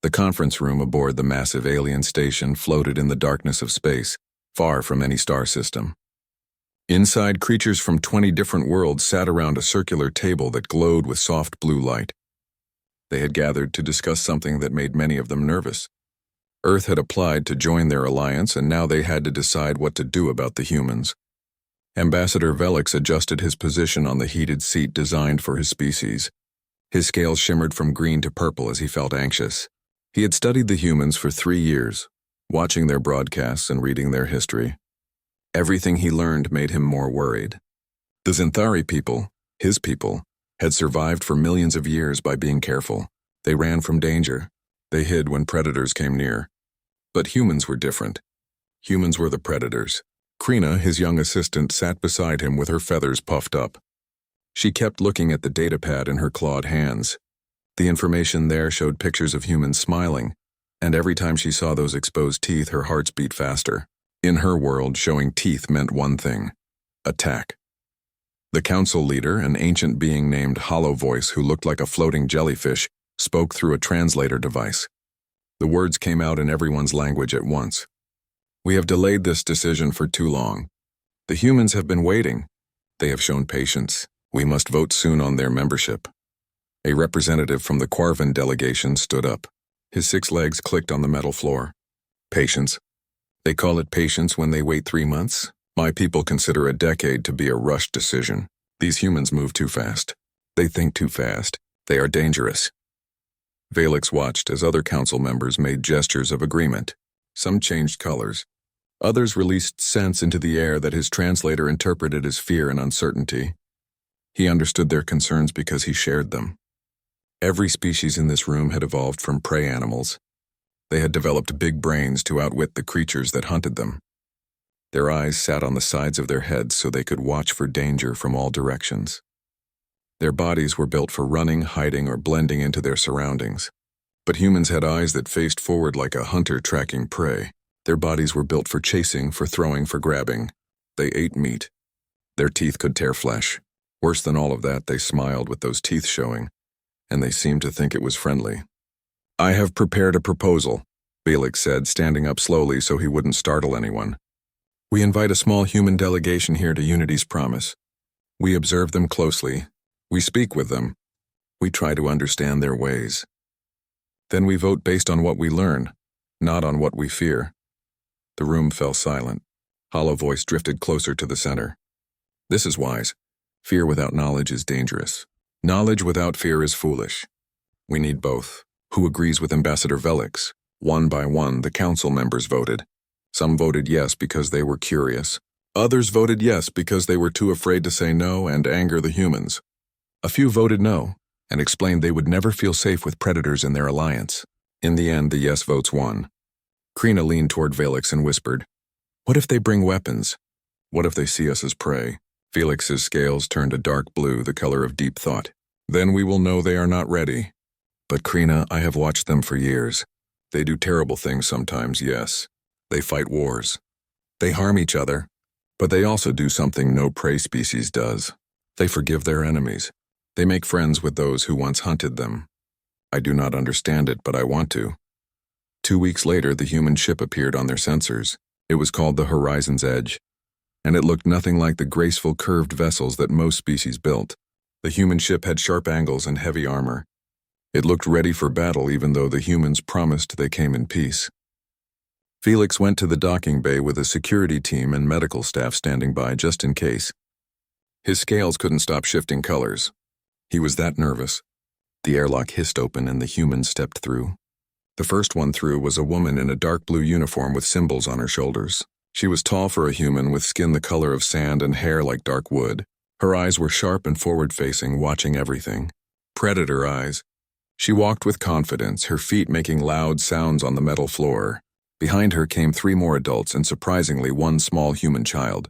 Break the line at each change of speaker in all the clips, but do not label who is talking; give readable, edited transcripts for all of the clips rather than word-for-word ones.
The conference room aboard the massive alien station floated in the darkness of space, far from any star system. Inside, creatures from 20 different worlds sat around a circular table that glowed with soft blue light. They had gathered to discuss something that made many of them nervous. Earth had applied to join their alliance, and now they had to decide what to do about the humans. Ambassador Velix adjusted his position on the heated seat designed for his species. His scales shimmered from green to purple as he felt anxious. He had studied the humans for 3 years, watching their broadcasts and reading their history. Everything he learned made him more worried. The Xanthari people, his people, had survived for millions of years by being careful. They ran from danger. They hid when predators came near. But humans were different. Humans were the predators. Krina, his young assistant, sat beside him with her feathers puffed up. She kept looking at the datapad in her clawed hands. The information there showed pictures of humans smiling, and every time she saw those exposed teeth, her hearts beat faster. In her world, showing teeth meant one thing: attack. The council leader, an ancient being named Hollow Voice who looked like a floating jellyfish, spoke through a translator device. The words came out in everyone's language at once. "We have delayed this decision for too long. The humans have been waiting. They have shown patience. We must vote soon on their membership." A representative from the Quarvan delegation stood up. His 6 legs clicked on the metal floor. "Patience. They call it patience when they wait 3 months? My people consider a decade to be a rushed decision. These humans move too fast. They think too fast. They are dangerous." Velix watched as other council members made gestures of agreement. Some changed colors. Others released scents into the air that his translator interpreted as fear and uncertainty. He understood their concerns because he shared them. Every species in this room had evolved from prey animals. They had developed big brains to outwit the creatures that hunted them. Their eyes sat on the sides of their heads so they could watch for danger from all directions. Their bodies were built for running, hiding, or blending into their surroundings. But humans had eyes that faced forward like a hunter tracking prey. Their bodies were built for chasing, for throwing, for grabbing. They ate meat. Their teeth could tear flesh. Worse than all of that, they smiled with those teeth showing, and they seemed to think it was friendly. "I have prepared a proposal," Velix said, standing up slowly so he wouldn't startle anyone. "We invite a small human delegation here to Unity's Promise. We observe them closely. We speak with them. We try to understand their ways. Then we vote based on what we learn, not on what we fear." The room fell silent. Hollow Voice drifted closer to the center. "This is wise. Fear without knowledge is dangerous. Knowledge without fear is foolish. We need both." Who agrees with Ambassador Velix? One by one, the council members voted. Some voted yes because they were curious. Others voted yes because they were too afraid to say no and anger the humans. A few voted no and explained they would never feel safe with predators in their alliance. In the end, the yes votes won. Krina leaned toward Velix and whispered, "What if they bring weapons? What if they see us as prey?" Felix's scales turned a dark blue, the color of deep thought. "Then we will know they are not ready. But Krina, I have watched them for years. They do terrible things sometimes, yes. They fight wars. They harm each other. But they also do something no prey species does. They forgive their enemies. They make friends with those who once hunted them. I do not understand it, but I want to." 2 weeks later, the human ship appeared on their sensors. It was called the Horizon's Edge, and it looked nothing like the graceful curved vessels that most species built. The human ship had sharp angles and heavy armor. It looked ready for battle even though the humans promised they came in peace. Felix went to the docking bay with a security team and medical staff standing by just in case. His scales couldn't stop shifting colors. He was that nervous. The airlock hissed open and the humans stepped through. The first one through was a woman in a dark blue uniform with symbols on her shoulders. She was tall for a human with skin the color of sand and hair like dark wood. Her eyes were sharp and forward-facing, watching everything. Predator eyes. She walked with confidence, her feet making loud sounds on the metal floor. Behind her came 3 more adults and surprisingly 1 small human child.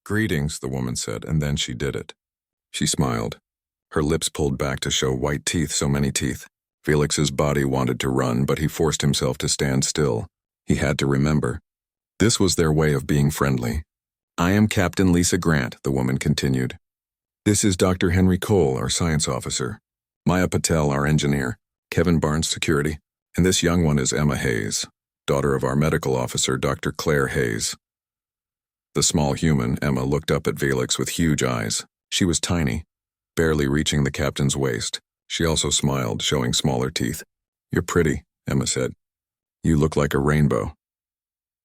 "Greetings," the woman said, and then she did it. She smiled. Her lips pulled back to show white teeth, so many teeth. Felix's body wanted to run, but he forced himself to stand still. He had to remember. This was their way of being friendly. "I am Captain Lisa Grant," the woman continued. "This is Dr. Henry Cole, our science officer. Maya Patel, our engineer. Kevin Barnes, security. And this young one is Emma Hayes, daughter of our medical officer, Dr. Claire Hayes. The small human, Emma, looked up at Felix with huge eyes. She was tiny, barely reaching the captain's waist. She also smiled, showing smaller teeth. "You're pretty," Emma said. "You look like a rainbow."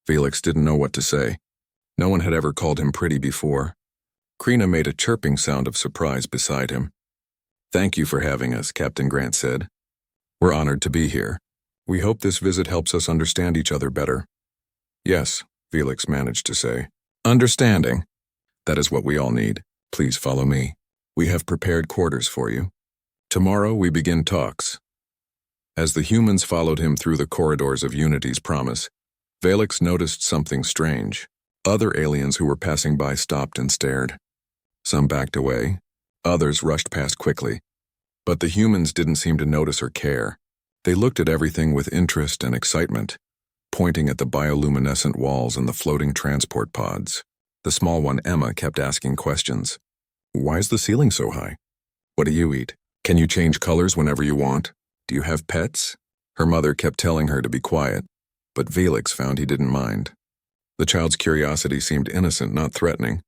Felix didn't know what to say. No one had ever called him pretty before. Krina made a chirping sound of surprise beside him. "Thank you for having us," Captain Grant said. "We're honored to be here. We hope this visit helps us understand each other better." "Yes," Felix managed to say. "Understanding. That is what we all need. Please follow me. We have prepared quarters for you. Tomorrow we begin talks." As the humans followed him through the corridors of Unity's promise, Felix noticed something strange. Other aliens who were passing by stopped and stared. Some backed away. Others rushed past quickly. But the humans didn't seem to notice or care. They looked at everything with interest and excitement, pointing at the bioluminescent walls and the floating transport pods. The small one, Emma, kept asking questions. "Why is the ceiling so high? What do you eat? Can you change colors whenever you want? Do you have pets?" Her mother kept telling her to be quiet, but Felix found he didn't mind. The child's curiosity seemed innocent, not threatening.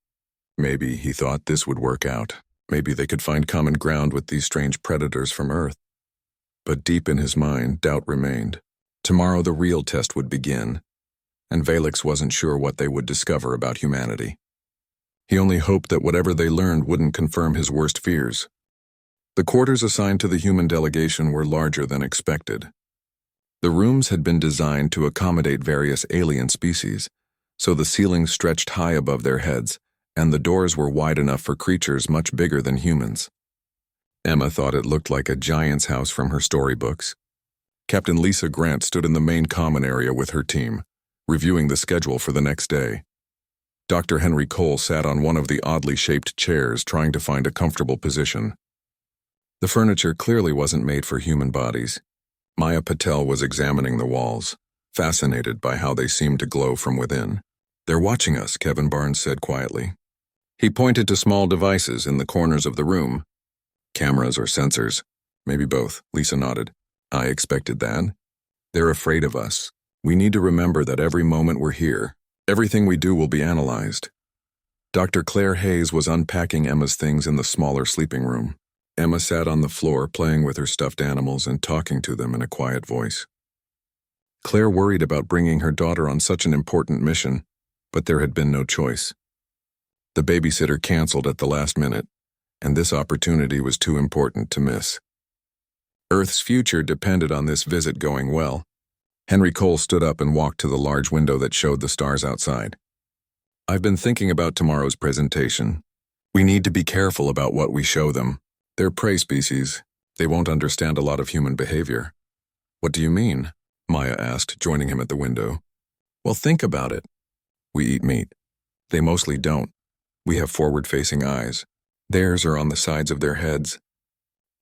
Maybe, he thought, this would work out. Maybe they could find common ground with these strange predators from Earth. But deep in his mind, doubt remained. Tomorrow the real test would begin, and Felix wasn't sure what they would discover about humanity. He only hoped that whatever they learned wouldn't confirm his worst fears. The quarters assigned to the human delegation were larger than expected. The rooms had been designed to accommodate various alien species, so the ceilings stretched high above their heads, and the doors were wide enough for creatures much bigger than humans. Emma thought it looked like a giant's house from her storybooks. Captain Lisa Grant stood in the main common area with her team, reviewing the schedule for the next day. Dr. Henry Cole sat on one of the oddly shaped chairs, trying to find a comfortable position. The furniture clearly wasn't made for human bodies. Maya Patel was examining the walls, fascinated by how they seemed to glow from within. "They're watching us," Kevin Barnes said quietly. He pointed to small devices in the corners of the room. "Cameras or sensors? Maybe both," Lisa nodded. "I expected that. They're afraid of us. We need to remember that every moment we're here, everything we do will be analyzed." Dr. Claire Hayes was unpacking Emma's things in the smaller sleeping room. Emma sat on the floor playing with her stuffed animals and talking to them in a quiet voice. Claire worried about bringing her daughter on such an important mission, but there had been no choice. The babysitter canceled at the last minute, and this opportunity was too important to miss. Earth's future depended on this visit going well. Henry Cole stood up and walked to the large window that showed the stars outside. "I've been thinking about tomorrow's presentation. We need to be careful about what we show them. They're prey species. They won't understand a lot of human behavior." "What do you mean?" Maya asked, joining him at the window. "Well, think about it. We eat meat. They mostly don't. We have forward-facing eyes. Theirs are on the sides of their heads.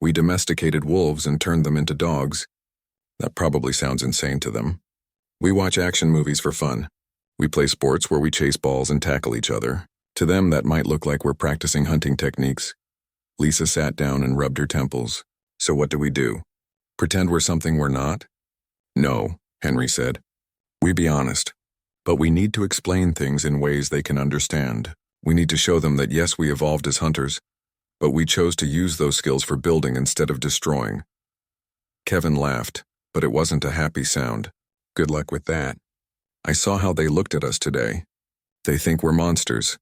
We domesticated wolves and turned them into dogs. That probably sounds insane to them. We watch action movies for fun. We play sports where we chase balls and tackle each other. To them, that might look like we're practicing hunting techniques." Lisa sat down and rubbed her temples. "So what do? Pretend we're something we're not?" "No," Henry said. "We be honest. But we need to explain things in ways they can understand. We need to show them that yes, we evolved as hunters, but we chose to use those skills for building instead of destroying." Kevin laughed, but it wasn't a happy sound. "Good luck with that. I saw how they looked at us today. They think we're monsters."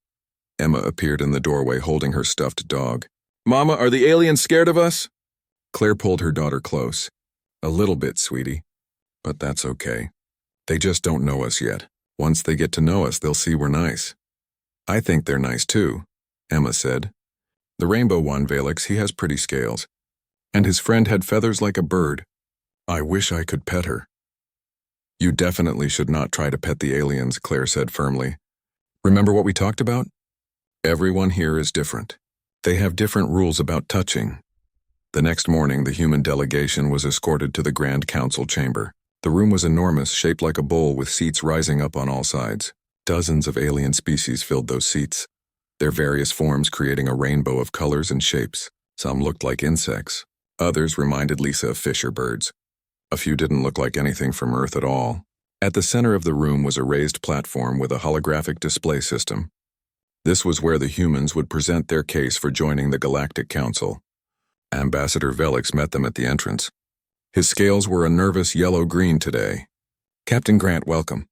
Emma appeared in the doorway holding her stuffed dog. "Mama, are the aliens scared of us?" Claire pulled her daughter close. "A little bit, sweetie. But that's okay. They just don't know us yet. Once they get to know us, they'll see we're nice." "I think they're nice too," Emma said. "The rainbow one, Felix, he has pretty scales. And his friend had feathers like a bird. I wish I could pet her." "You definitely should not try to pet the aliens," Claire said firmly. "Remember what we talked about? Everyone here is different. They have different rules about touching." The next morning, the human delegation was escorted to the Grand Council chamber. The room was enormous, shaped like a bowl with seats rising up on all sides. Dozens of alien species filled those seats, their various forms creating a rainbow of colors and shapes. Some looked like insects. Others reminded Lisa of fish or birds. A few didn't look like anything from Earth at all. At the center of the room was a raised platform with a holographic display system. This was where the humans would present their case for joining the Galactic Council. Ambassador Velix met them at the entrance. His scales were a nervous yellow-green today. "Captain Grant, welcome.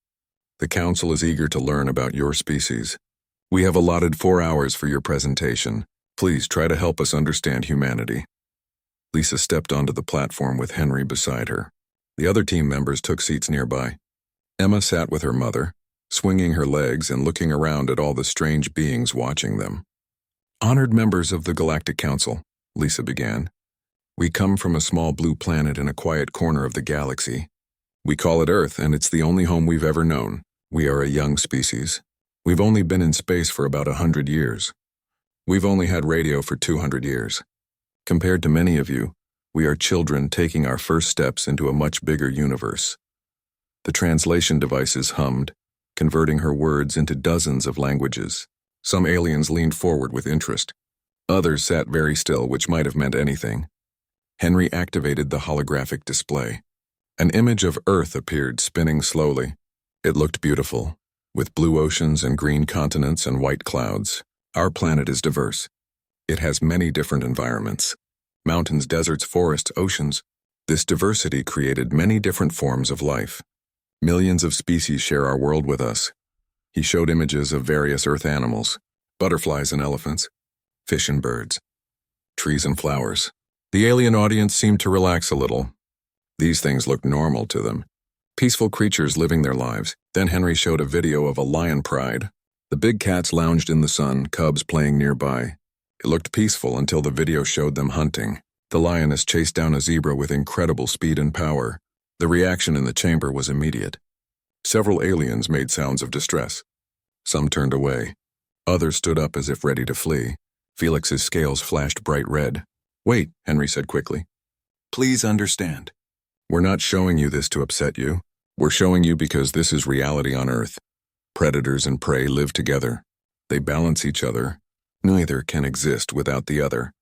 The Council is eager to learn about your species. We have allotted 4 hours for your presentation. Please try to help us understand humanity." Lisa stepped onto the platform with Henry beside her. The other team members took seats nearby. Emma sat with her mother, swinging her legs and looking around at all the strange beings watching them. "Honored members of the Galactic Council," Lisa began. "We come from a small blue planet in a quiet corner of the galaxy. We call it Earth, and it's the only home we've ever known. We are a young species. We've only been in space for about 100 years. We've only had radio for 200 years. Compared to many of you, we are children taking our first steps into a much bigger universe." The translation devices hummed, converting her words into dozens of languages. Some aliens leaned forward with interest. Others sat very still, which might have meant anything. Henry activated the holographic display. An image of Earth appeared, spinning slowly. It looked beautiful, with blue oceans and green continents and white clouds. Our planet is diverse. It has many different environments. Mountains, deserts, forests, oceans. This diversity created many different forms of life. Millions of species share our world with us. He showed images of various Earth animals, butterflies and elephants, fish and birds, trees and flowers. The alien audience seemed to relax a little. These things looked normal to them. Peaceful creatures living their lives. Then Henry showed a video of a lion pride. The big cats lounged in the sun, cubs playing nearby. It looked peaceful until the video showed them hunting. The lioness chased down a zebra with incredible speed and power. The reaction in the chamber was immediate. Several aliens made sounds of distress. Some turned away. Others stood up as if ready to flee. Felix's scales flashed bright red. "Wait," Henry said quickly. "Please understand. We're not showing you this to upset you. We're showing you because this is reality on Earth. Predators and prey live together. They balance each other. Neither can exist without the other."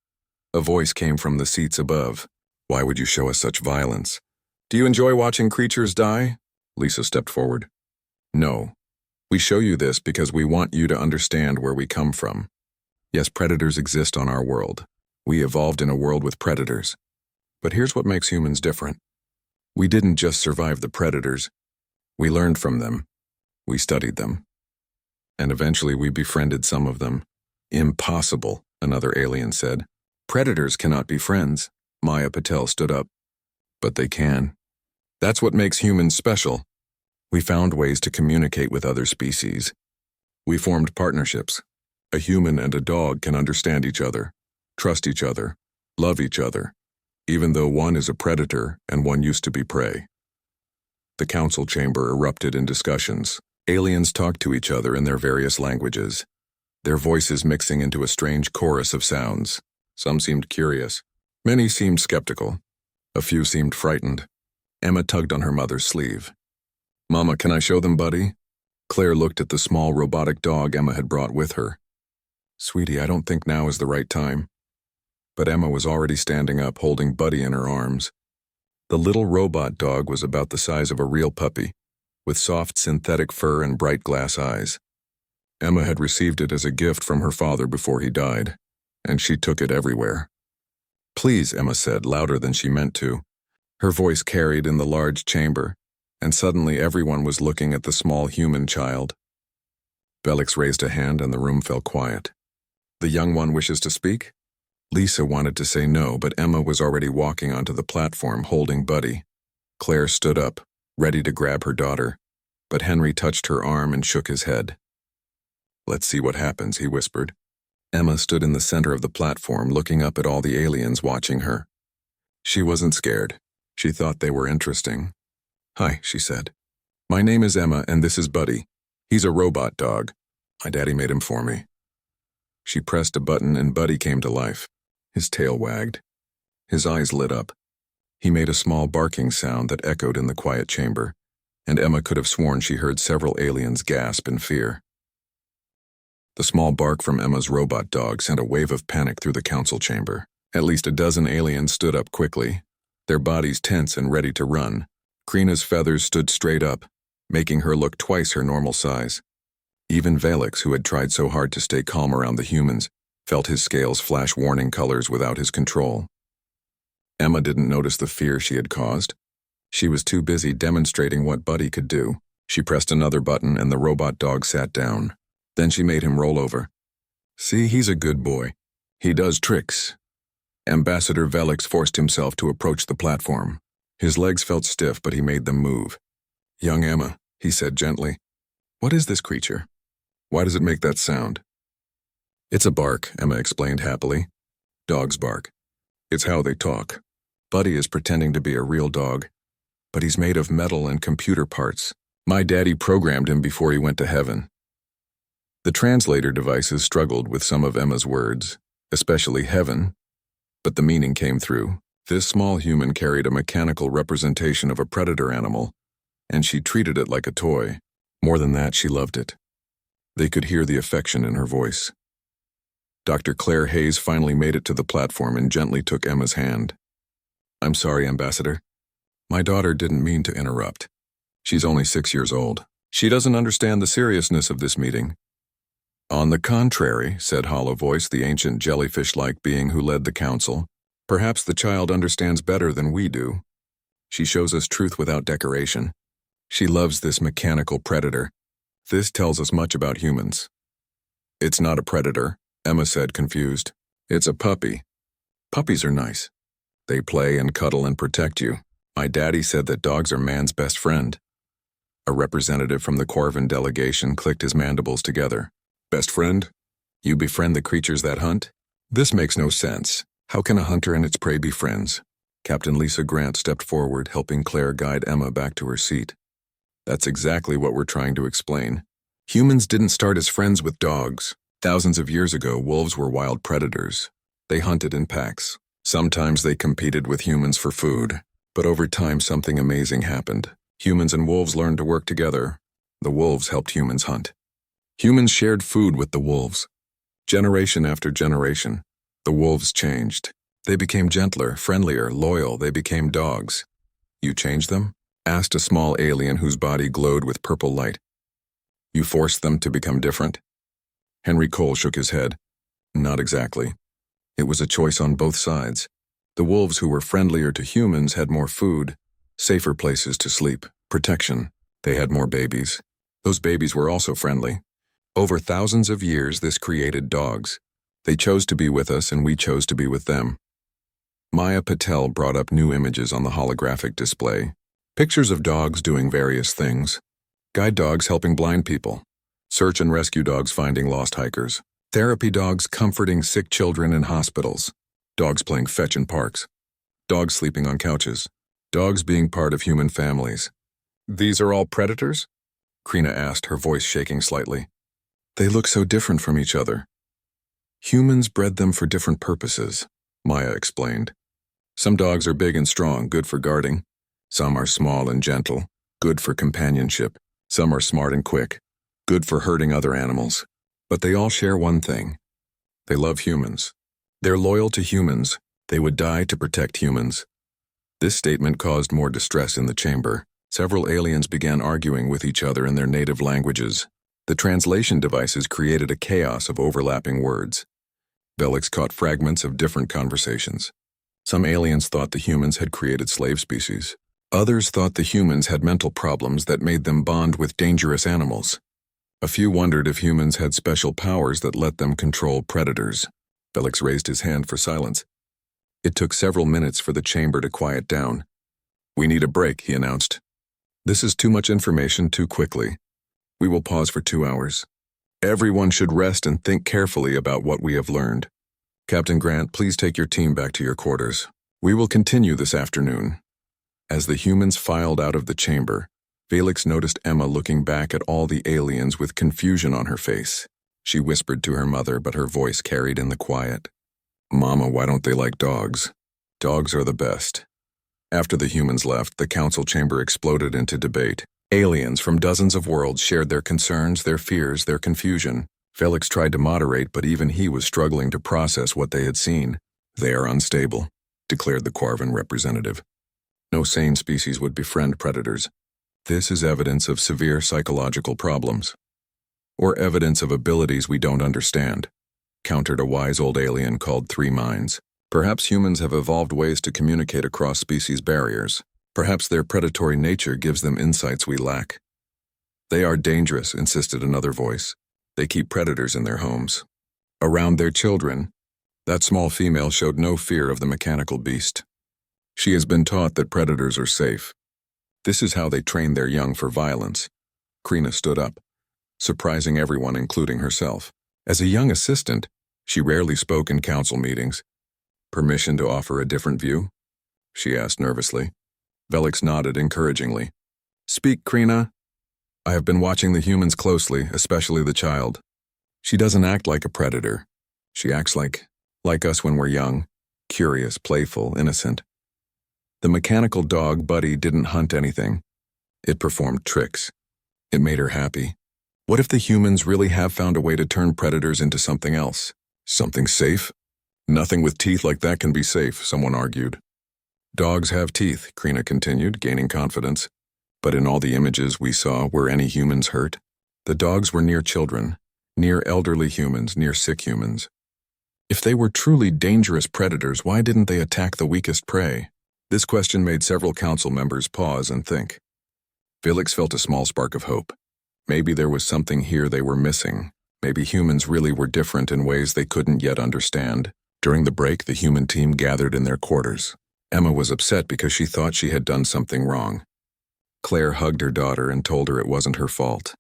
A voice came from the seats above. "Why would you show us such violence? Do you enjoy watching creatures die?" Lisa stepped forward. "No. We show you this because we want you to understand where we come from. Yes, predators exist on our world. We evolved in a world with predators. But here's what makes humans different. We didn't just survive the predators. We learned from them. We studied them. And eventually we befriended some of them." "Impossible," another alien said. "Predators cannot be friends." Maya Patel stood up. "But they can. That's what makes humans special. We found ways to communicate with other species. We formed partnerships. A human and a dog can understand each other, trust each other, love each other, even though one is a predator and one used to be prey." The council chamber erupted in discussions. Aliens talked to each other in their various languages, their voices mixing into a strange chorus of sounds. Some seemed curious. Many seemed skeptical. A few seemed frightened. Emma tugged on her mother's sleeve. "Mama, can I show them Buddy?" Claire looked at the small robotic dog Emma had brought with her. "Sweetie, I don't think now is the right time." But Emma was already standing up, holding Buddy in her arms. The little robot dog was about the size of a real puppy, with soft synthetic fur and bright glass eyes. Emma had received it as a gift from her father before he died, and she took it everywhere. "Please," Emma said, louder than she meant to. Her voice carried in the large chamber, and suddenly everyone was looking at the small human child. Velix raised a hand and the room fell quiet. "The young one wishes to speak?" Lisa wanted to say no, but Emma was already walking onto the platform holding Buddy. Claire stood up, ready to grab her daughter, but Henry touched her arm and shook his head. "Let's see what happens," he whispered. Emma stood in the center of the platform, looking up at all the aliens watching her. She wasn't scared. She thought they were interesting. "Hi," she said. "My name is Emma, and this is Buddy. He's a robot dog. My daddy made him for me." She pressed a button and Buddy came to life. His tail wagged. His eyes lit up. He made a small barking sound that echoed in the quiet chamber, and Emma could have sworn she heard several aliens gasp in fear. The small bark from Emma's robot dog sent a wave of panic through the council chamber. At least a dozen aliens stood up quickly. their bodies tense and ready to run. Krina's feathers stood straight up, making her look twice her normal size. Even Velix, who had tried so hard to stay calm around the humans, felt his scales flash warning colors without his control. Emma didn't notice the fear she had caused. She was too busy demonstrating what Buddy could do. She pressed another button and the robot dog sat down. Then she made him roll over. "See, he's a good boy. He does tricks." Ambassador Velix forced himself to approach the platform. His legs felt stiff, but he made them move. "Young Emma," he said gently, "what is this creature? Why does it make that sound?" "It's a bark," Emma explained happily. "Dogs bark. It's how they talk. Buddy is pretending to be a real dog, but he's made of metal and computer parts. My daddy programmed him before he went to heaven." The translator devices struggled with some of Emma's words, especially heaven, but the meaning came through. This small human carried a mechanical representation of a predator animal, and she treated it like a toy. More than that, she loved it. They could hear the affection in her voice. Dr. Claire Hayes finally made it to the platform and gently took Emma's hand. "I'm sorry, Ambassador. My daughter didn't mean to interrupt. She's only 6 years old. She doesn't understand the seriousness of this meeting." "On the contrary," said Hollow Voice, the ancient jellyfish-like being who led the council, "perhaps the child understands better than we do. She shows us truth without decoration. She loves this mechanical predator. This tells us much about humans." "It's not a predator," Emma said, confused. "It's a puppy. Puppies are nice. They play and cuddle and protect you. My daddy said that dogs are man's best friend." A representative from the Corvin delegation clicked his mandibles together. "Best friend? You befriend the creatures that hunt? This makes no sense. How can a hunter and its prey be friends?" Captain Lisa Grant stepped forward, helping Claire guide Emma back to her seat. "That's exactly what we're trying to explain. Humans didn't start as friends with dogs. Thousands of years ago, wolves were wild predators. They hunted in packs. Sometimes they competed with humans for food. But over time, something amazing happened. Humans and wolves learned to work together. The wolves helped humans hunt. Humans shared food with the wolves. Generation after generation, the wolves changed. They became gentler, friendlier, loyal. They became dogs." "You changed them?" asked a small alien whose body glowed with purple light. "You forced them to become different?" Henry Cole shook his head. "Not exactly. It was a choice on both sides. The wolves who were friendlier to humans had more food, safer places to sleep, protection. They had more babies. Those babies were also friendly. Over thousands of years, this created dogs. They chose to be with us and we chose to be with them." Maya Patel brought up new images on the holographic display. Pictures of dogs doing various things. Guide dogs helping blind people. Search and rescue dogs finding lost hikers. Therapy dogs comforting sick children in hospitals. Dogs playing fetch in parks. Dogs sleeping on couches. Dogs being part of human families. "These are all predators?" Krina asked, her voice shaking slightly. "They look so different from each other." "Humans bred them for different purposes," Maya explained. "Some dogs are big and strong, good for guarding. Some are small and gentle, good for companionship. Some are smart and quick, good for herding other animals. But they all share one thing. They love humans. They're loyal to humans. They would die to protect humans." This statement caused more distress in the chamber. Several aliens began arguing with each other in their native languages. The translation devices created a chaos of overlapping words. Velix caught fragments of different conversations. Some aliens thought the humans had created slave species. Others thought the humans had mental problems that made them bond with dangerous animals. A few wondered if humans had special powers that let them control predators. Velix raised his hand for silence. It took several minutes for the chamber to quiet down. "We need a break," he announced. "This is too much information too quickly. We will pause for 2 hours. Everyone should rest and think carefully about what we have learned. Captain Grant, please take your team back to your quarters. We will continue this afternoon." As the humans filed out of the chamber, Velix noticed Emma looking back at all the aliens with confusion on her face. She whispered to her mother, but her voice carried in the quiet. "Mama, why don't they like dogs? Dogs are the best." After the humans left, the council chamber exploded into debate. Aliens from dozens of worlds shared their concerns, their fears, their confusion. Velix tried to moderate, but even he was struggling to process what they had seen. "They are unstable," declared the Corvin representative. No sane species would befriend predators. This is evidence of severe psychological problems. Or evidence of abilities we don't understand, countered a wise old alien called Three Minds. Perhaps humans have evolved ways to communicate across species barriers. Perhaps their predatory nature gives them insights we lack. They are dangerous, insisted another voice. They keep predators in their homes. Around their children. That small female showed no fear of the mechanical beast. She has been taught that predators are safe. This is how they train their young for violence. Krina stood up, surprising everyone, including herself. As a young assistant, she rarely spoke in council meetings. Permission to offer a different view? She asked nervously. Velix nodded encouragingly. Speak, Krina. I have been watching the humans closely, especially the child. She doesn't act like a predator. She acts like us when we're young, curious, playful, innocent. The mechanical dog, Buddy, didn't hunt anything. It performed tricks. It made her happy. What if the humans really have found a way to turn predators into something else? Something safe? Nothing with teeth like that can be safe, someone argued. Dogs have teeth, Krina continued, gaining confidence. But in all the images we saw, were any humans hurt? The dogs were near children, near elderly humans, near sick humans. If they were truly dangerous predators, why didn't they attack the weakest prey? This question made several council members pause and think. Felix felt a small spark of hope. Maybe there was something here they were missing. Maybe humans really were different in ways they couldn't yet understand. During the break, the human team gathered in their quarters. Emma was upset because she thought she had done something wrong. Claire hugged her daughter and told her it wasn't her fault.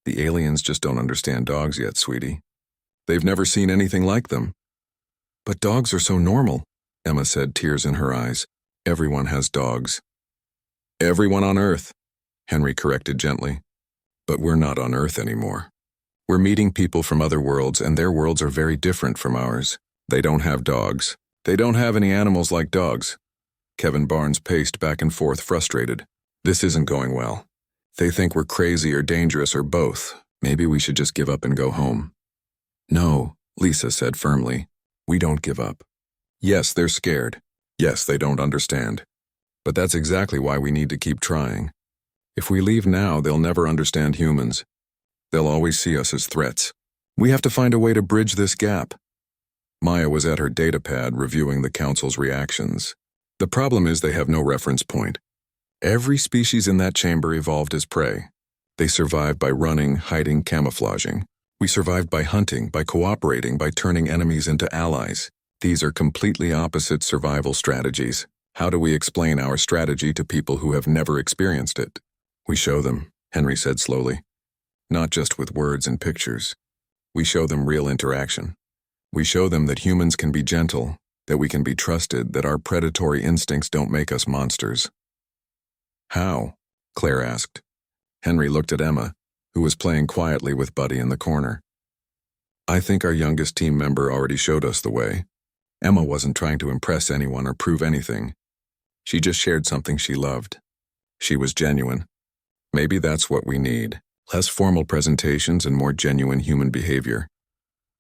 The aliens just don't understand dogs yet, sweetie. They've never seen anything like them. But dogs are so normal, Emma said, tears in her eyes. Everyone has dogs. Everyone on Earth, Henry corrected gently. But we're not on Earth anymore. We're meeting people from other worlds, and their worlds are very different from ours. They don't have dogs. They don't have any animals like dogs. Kevin Barnes paced back and forth, frustrated. This isn't going well. They think we're crazy or dangerous or both. Maybe we should just give up and go home. No, Lisa said firmly. We don't give up. Yes, they're scared. Yes, they don't understand. But that's exactly why we need to keep trying. If we leave now, they'll never understand humans. They'll always see us as threats. We have to find a way to bridge this gap. Maya was at her datapad reviewing the council's reactions. The problem is they have no reference point. Every species in that chamber evolved as prey. They survived by running, hiding, camouflaging. We survived by hunting, by cooperating, by turning enemies into allies. These are completely opposite survival strategies. How do we explain our strategy to people who have never experienced it? We show them, Henry said slowly. Not just with words and pictures. We show them real interaction. We show them that humans can be gentle, that we can be trusted, that our predatory instincts don't make us monsters. How? Claire asked. Henry looked at Emma, who was playing quietly with Buddy in the corner. I think our youngest team member already showed us the way. Emma wasn't trying to impress anyone or prove anything. She just shared something she loved. She was genuine. Maybe that's what we need. Less formal presentations and more genuine human behavior.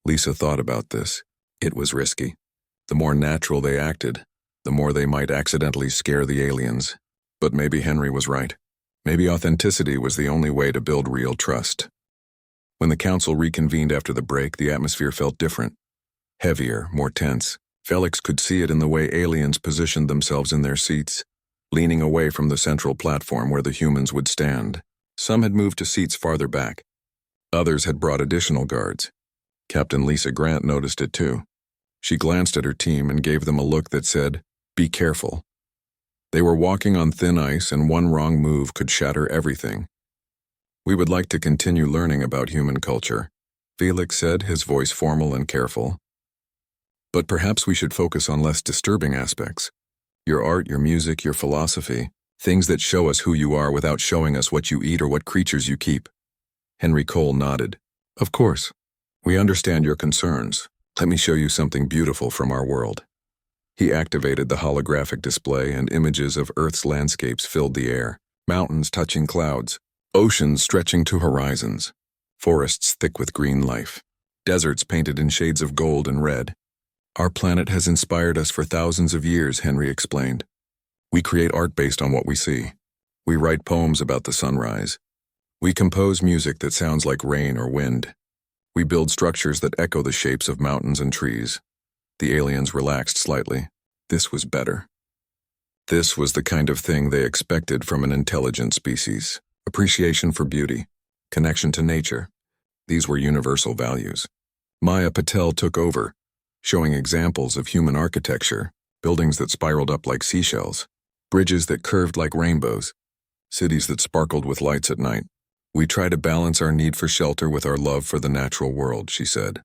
Lisa thought about this. It was risky. The more natural they acted, the more they might accidentally scare the aliens. But maybe Henry was right. Maybe authenticity was the only way to build real trust. When the council reconvened after the break, the atmosphere felt different. Heavier, more tense. Felix could see it in the way aliens positioned themselves in their seats, leaning away from the central platform where the humans would stand. Some had moved to seats farther back. Others had brought additional guards. Captain Lisa Grant noticed it too. She glanced at her team and gave them a look that said, "Be careful." They were walking on thin ice, and one wrong move could shatter everything. We would like to continue learning about human culture, Felix said, his voice formal and careful. But perhaps we should focus on less disturbing aspects. Your art, your music, your philosophy, things that show us who you are without showing us what you eat or what creatures you keep. Henry Cole nodded. Of course. We understand your concerns. Let me show you something beautiful from our world. He activated the holographic display, and images of Earth's landscapes filled the air. Mountains touching clouds, oceans stretching to horizons, forests thick with green life, deserts painted in shades of gold and red. Our planet has inspired us for thousands of years, Henry explained. We create art based on what we see. We write poems about the sunrise. We compose music that sounds like rain or wind. We build structures that echo the shapes of mountains and trees. The aliens relaxed slightly. This was better. This was the kind of thing they expected from an intelligent species. Appreciation for beauty, connection to nature. These were universal values. Maya Patel took over, showing examples of human architecture, buildings that spiraled up like seashells, bridges that curved like rainbows, cities that sparkled with lights at night. We try to balance our need for shelter with our love for the natural world, she said.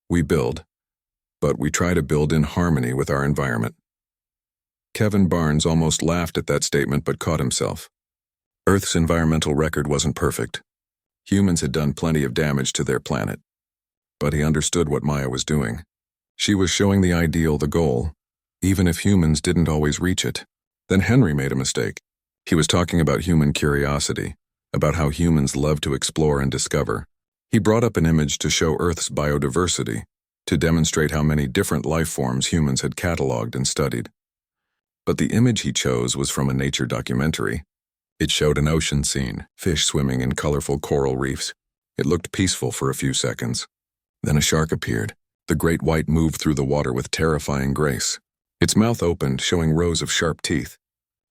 We build, but we try to build in harmony with our environment. Kevin Barnes almost laughed at that statement but caught himself. Earth's environmental record wasn't perfect. Humans had done plenty of damage to their planet. But he understood what Maya was doing. She was showing the ideal, the goal, even if humans didn't always reach it. Then Henry made a mistake. He was talking about human curiosity, about how humans love to explore and discover. He brought up an image to show Earth's biodiversity, to demonstrate how many different life forms humans had cataloged and studied. But the image he chose was from a nature documentary. It showed an ocean scene, fish swimming in colorful coral reefs. It looked peaceful for a few seconds. Then a shark appeared. The great white moved through the water with terrifying grace. Its mouth opened, showing rows of sharp teeth.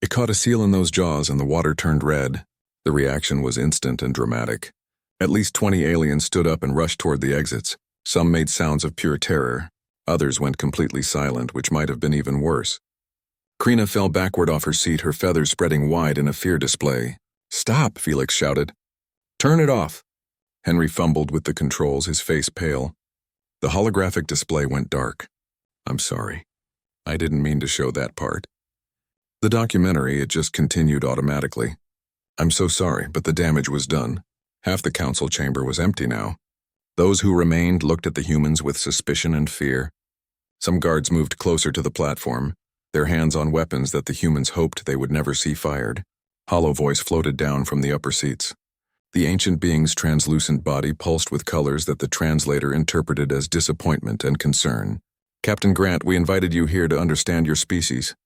It caught a seal in those jaws and the water turned red. The reaction was instant and dramatic. At least 20 aliens stood up and rushed toward the exits. Some made sounds of pure terror. Others went completely silent, which might have been even worse. Krina fell backward off her seat, her feathers spreading wide in a fear display. "Stop," Felix shouted. "Turn it off." Henry fumbled with the controls, his face pale. The holographic display went dark. "I'm sorry. I didn't mean to show that part." The documentary, it just continued automatically. "I'm so sorry, but the damage was done. Half the council chamber was empty now." Those who remained looked at the humans with suspicion and fear. Some guards moved closer to the platform, their hands on weapons that the humans hoped they would never see fired. Hollow voice floated down from the upper seats. The ancient being's translucent body pulsed with colors that the translator interpreted as disappointment and concern. "Captain Grant, we invited you here to understand your species.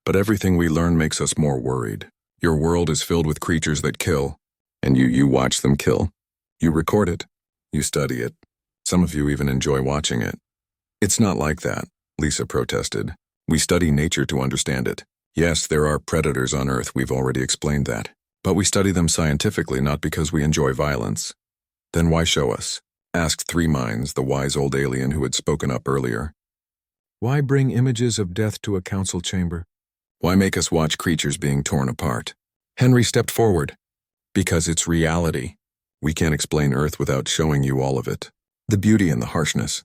But everything we learn makes us more worried. Your world is filled with creatures that kill, and you watch them kill. You record it. You study it. Some of you even enjoy watching it." "It's not like that," Lisa protested. "We study nature to understand it. Yes, there are predators on Earth, we've already explained that. But we study them scientifically, not because we enjoy violence." "Then why show us?" asked Three Minds, the wise old alien who had spoken up earlier. "Why bring images of death to a council chamber? Why make us watch creatures being torn apart?" Henry stepped forward. "Because it's reality. We can't explain Earth without showing you all of it. The beauty and the harshness.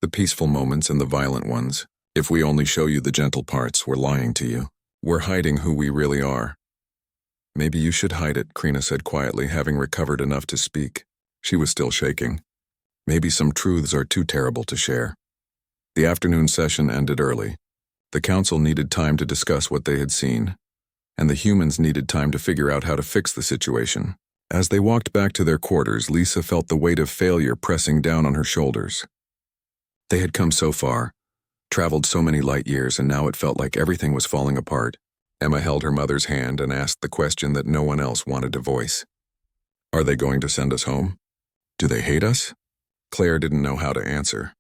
The peaceful moments and the violent ones. If we only show you the gentle parts, we're lying to you. We're hiding who we really are." "Maybe you should hide it," Krina said quietly, having recovered enough to speak. She was still shaking. "Maybe some truths are too terrible to share." The afternoon session ended early. The council needed time to discuss what they had seen, and the humans needed time to figure out how to fix the situation. As they walked back to their quarters, Lisa felt the weight of failure pressing down on her shoulders. They had come so far, traveled so many light years, and now it felt like everything was falling apart. Emma held her mother's hand and asked the question that no one else wanted to voice. "Are they going to send us home? Do they hate us?" Claire didn't know how to answer.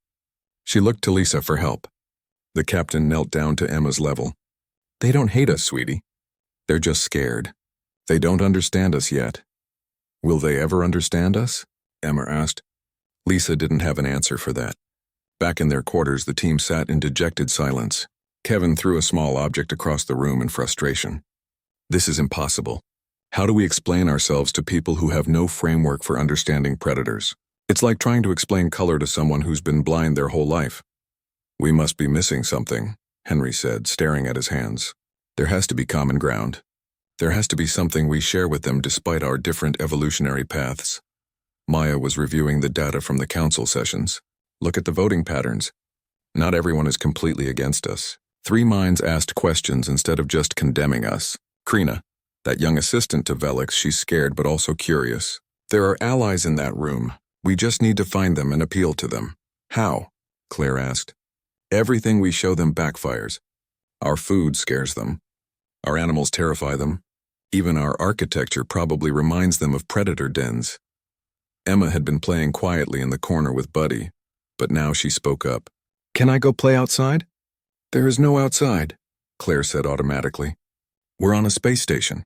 She looked to Lisa for help. The captain knelt down to Emma's level. "They don't hate us, sweetie. They're just scared. They don't understand us yet." "Will they ever understand us?" Emma asked. Lisa didn't have an answer for that. Back in their quarters, the team sat in dejected silence. Kevin threw a small object across the room in frustration. "This is impossible. How do we explain ourselves to people who have no framework for understanding predators? It's like trying to explain color to someone who's been blind their whole life." "We must be missing something," Henry said, staring at his hands. "There has to be common ground. There has to be something we share with them despite our different evolutionary paths." Maya was reviewing the data from the council sessions. "Look at the voting patterns. Not everyone is completely against us." Three Minds asked questions instead of just condemning us. Krina, that young assistant to Velix, she's scared but also curious. "There are allies in that room. We just need to find them and appeal to them." "How?" Claire asked. "Everything we show them backfires. Our food scares them. Our animals terrify them. Even our architecture probably reminds them of predator dens. Emma had been playing quietly in the corner with Buddy, but now she spoke up. Can I go play outside? There is no outside, Claire said automatically. We're on a space station.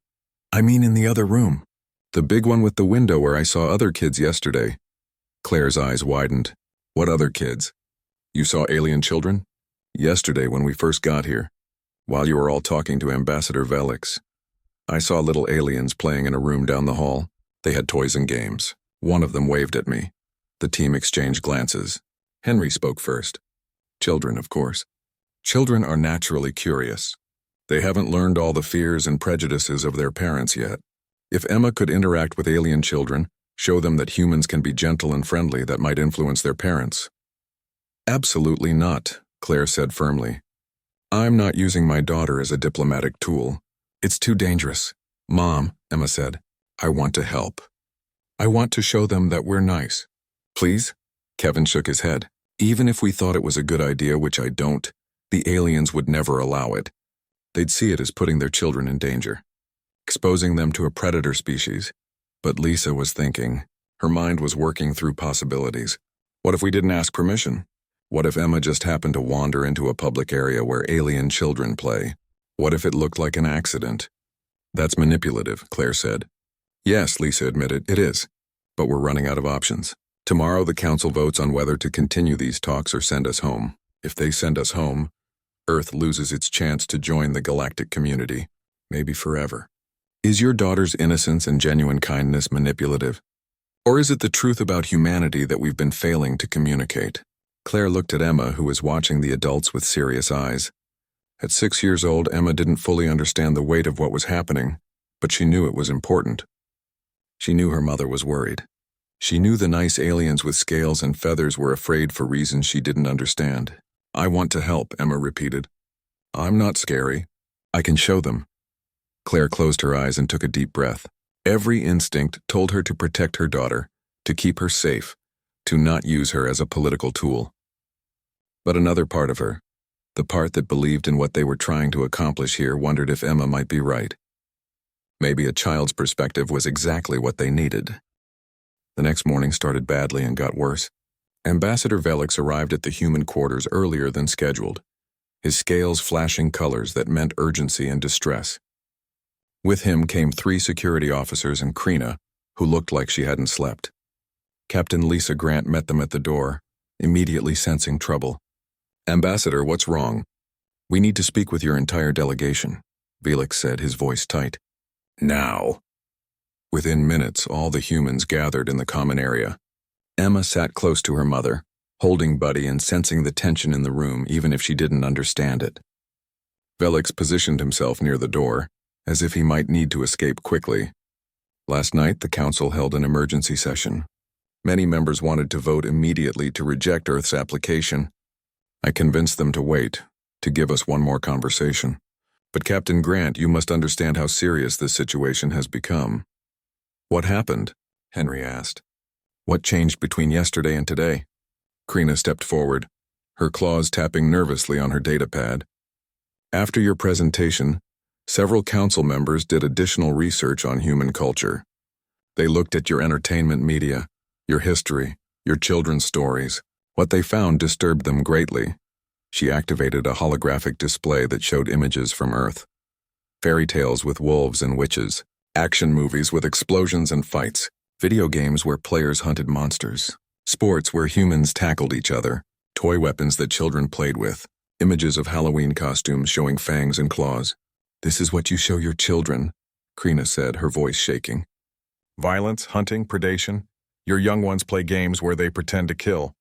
I mean in the other room. The big one with the window where I saw other kids yesterday. Claire's eyes widened. What other kids? You saw alien children? Yesterday when we first got here, while you were all talking to Ambassador Velix. I saw little aliens playing in a room down the hall. They had toys and games. One of them waved at me. The team exchanged glances. Henry spoke first. Children, of course. Children are naturally curious. They haven't learned all the fears and prejudices of their parents yet. If Emma could interact with alien children, show them that humans can be gentle and friendly, that might influence their parents. Absolutely not, Claire said firmly. I'm not using my daughter as a diplomatic tool. It's too dangerous. Mom, Emma said, I want to help. I want to show them that we're nice. Please? Kevin shook his head. Even if we thought it was a good idea, which I don't, the aliens would never allow it. They'd see it as putting their children in danger, exposing them to a predator species. But Lisa was thinking. Her mind was working through possibilities. What if we didn't ask permission? What if Emma just happened to wander into a public area where alien children play? What if it looked like an accident? That's manipulative, Claire said. Yes, Lisa admitted, it is. But we're running out of options. Tomorrow the council votes on whether to continue these talks or send us home. If they send us home, Earth loses its chance to join the galactic community, maybe forever. Is your daughter's innocence and genuine kindness manipulative? Or is it the truth about humanity that we've been failing to communicate? Claire looked at Emma, who was watching the adults with serious eyes. At 6 years old, Emma didn't fully understand the weight of what was happening, but she knew it was important. She knew her mother was worried. She knew the nice aliens with scales and feathers were afraid for reasons she didn't understand. I want to help, Emma repeated. I'm not scary. I can show them. Claire closed her eyes and took a deep breath. Every instinct told her to protect her daughter, to keep her safe, to not use her as a political tool. But another part of her, the part that believed in what they were trying to accomplish here, wondered if Emma might be right. Maybe a child's perspective was exactly what they needed. The next morning started badly and got worse. Ambassador Velix arrived at the human quarters earlier than scheduled, his scales flashing colors that meant urgency and distress. With him came 3 security officers and Krina, who looked like she hadn't slept. Captain Lisa Grant met them at the door, immediately sensing trouble. Ambassador, what's wrong? We need to speak with your entire delegation, Velix said, his voice tight. Now. Within minutes, all the humans gathered in the common area. Emma sat close to her mother, holding Buddy and sensing the tension in the room even if she didn't understand it. Velix positioned himself near the door, as if he might need to escape quickly. Last night, the council held an emergency session. Many members wanted to vote immediately to reject Earth's application. I convinced them to wait, to give us one more conversation. But Captain Grant, you must understand how serious this situation has become. What happened? Henry asked. What changed between yesterday and today? Krina stepped forward, her claws tapping nervously on her datapad. After your presentation, several council members did additional research on human culture. They looked at your entertainment media, your history, your children's stories. What they found disturbed them greatly. She activated a holographic display that showed images from Earth. Fairy tales with wolves and witches, action movies with explosions and fights, video games where players hunted monsters, sports where humans tackled each other, toy weapons that children played with, images of Halloween costumes showing fangs and claws. This is what you show your children, Krina said, her voice shaking. Violence, hunting, predation. Your young ones play games where they pretend to kill.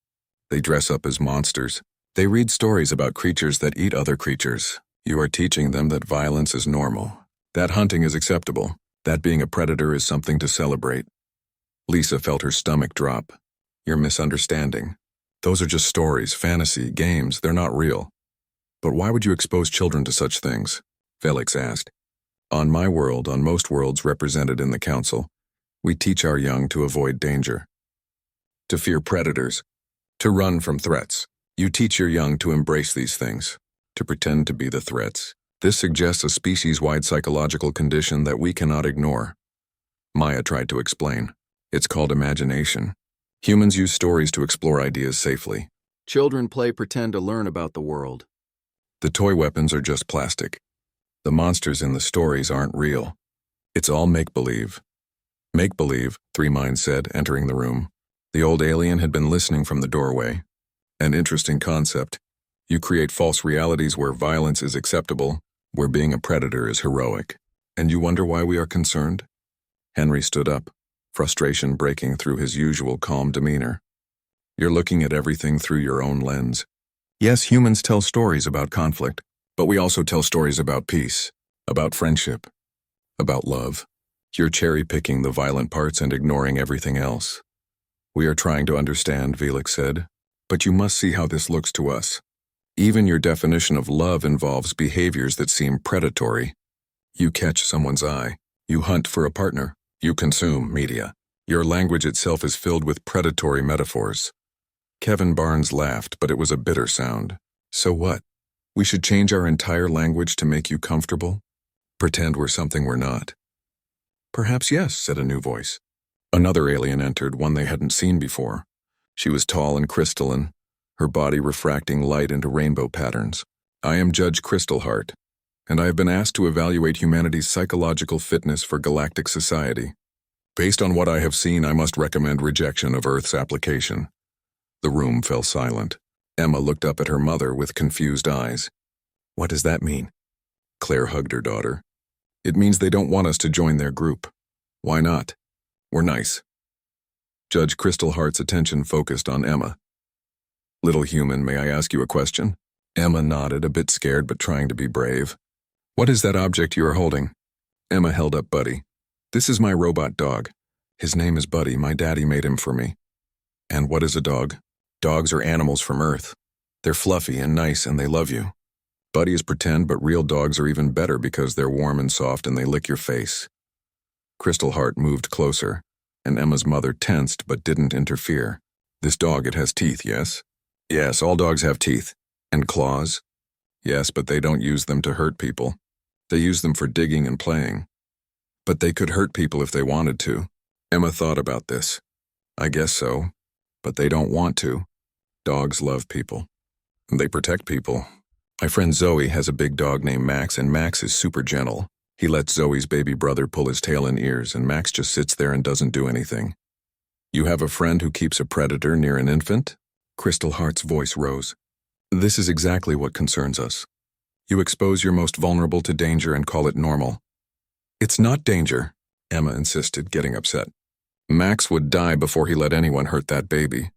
They dress up as monsters. They read stories about creatures that eat other creatures. You are teaching them that violence is normal, that hunting is acceptable, that being a predator is something to celebrate. Lisa felt her stomach drop. You're misunderstanding. Those are just stories, fantasy, games, they're not real. But why would you expose children to such things? Velix asked. On my world, on most worlds represented in the council, we teach our young to avoid danger, to fear predators, to run from threats. You teach your young to embrace these things, to pretend to be the threats. This suggests a species-wide psychological condition that we cannot ignore. Maya tried to explain. It's called imagination. Humans use stories to explore ideas safely. Children play pretend to learn about the world. The toy weapons are just plastic. The monsters in the stories aren't real. It's all make-believe. Make-believe, Three Minds said, entering the room. The old alien had been listening from the doorway. An interesting concept. You create false realities where violence is acceptable, where being a predator is heroic. And you wonder why we are concerned? Henry stood up, frustration breaking through his usual calm demeanor. You're looking at everything through your own lens. Yes, humans tell stories about conflict, but we also tell stories about peace, about friendship, about love. You're cherry-picking the violent parts and ignoring everything else. We are trying to understand, Felix said, but you must see how this looks to us. Even your definition of love involves behaviors that seem predatory. You catch someone's eye. You hunt for a partner. You consume media. Your language itself is filled with predatory metaphors. Kevin Barnes laughed, but it was a bitter sound. So what? We should change our entire language to make you comfortable? Pretend we're something we're not. Perhaps yes, said a new voice. Another alien entered, one they hadn't seen before. She was tall and crystalline, her body refracting light into rainbow patterns. I am Judge Crystalheart, and I have been asked to evaluate humanity's psychological fitness for galactic society. Based on what I have seen, I must recommend rejection of Earth's application. The room fell silent. Emma looked up at her mother with confused eyes. What does that mean? Claire hugged her daughter. It means they don't want us to join their group. Why not? We're nice. Judge Crystalheart's attention focused on Emma. Little human, may I ask you a question? Emma nodded, a bit scared but trying to be brave. What is that object you are holding? Emma held up Buddy. This is my robot dog. His name is Buddy. My daddy made him for me. And what is a dog? Dogs are animals from Earth. They're fluffy and nice and they love you. Buddy is pretend, but real dogs are even better because they're warm and soft and they lick your face. Crystalheart moved closer, and Emma's mother tensed but didn't interfere. This dog, it has teeth, yes? Yes, all dogs have teeth. And claws? Yes, but they don't use them to hurt people. They use them for digging and playing. But they could hurt people if they wanted to. Emma thought about this. I guess so. But they don't want to. Dogs love people. They protect people. My friend Zoe has a big dog named Max, and Max is super gentle. He lets Zoe's baby brother pull his tail and ears, and Max just sits there and doesn't do anything. You have a friend who keeps a predator near an infant? Crystalheart's voice rose. This is exactly what concerns us. You expose your most vulnerable to danger and call it normal. It's not danger, Emma insisted, getting upset. Max would die before he let anyone hurt that baby.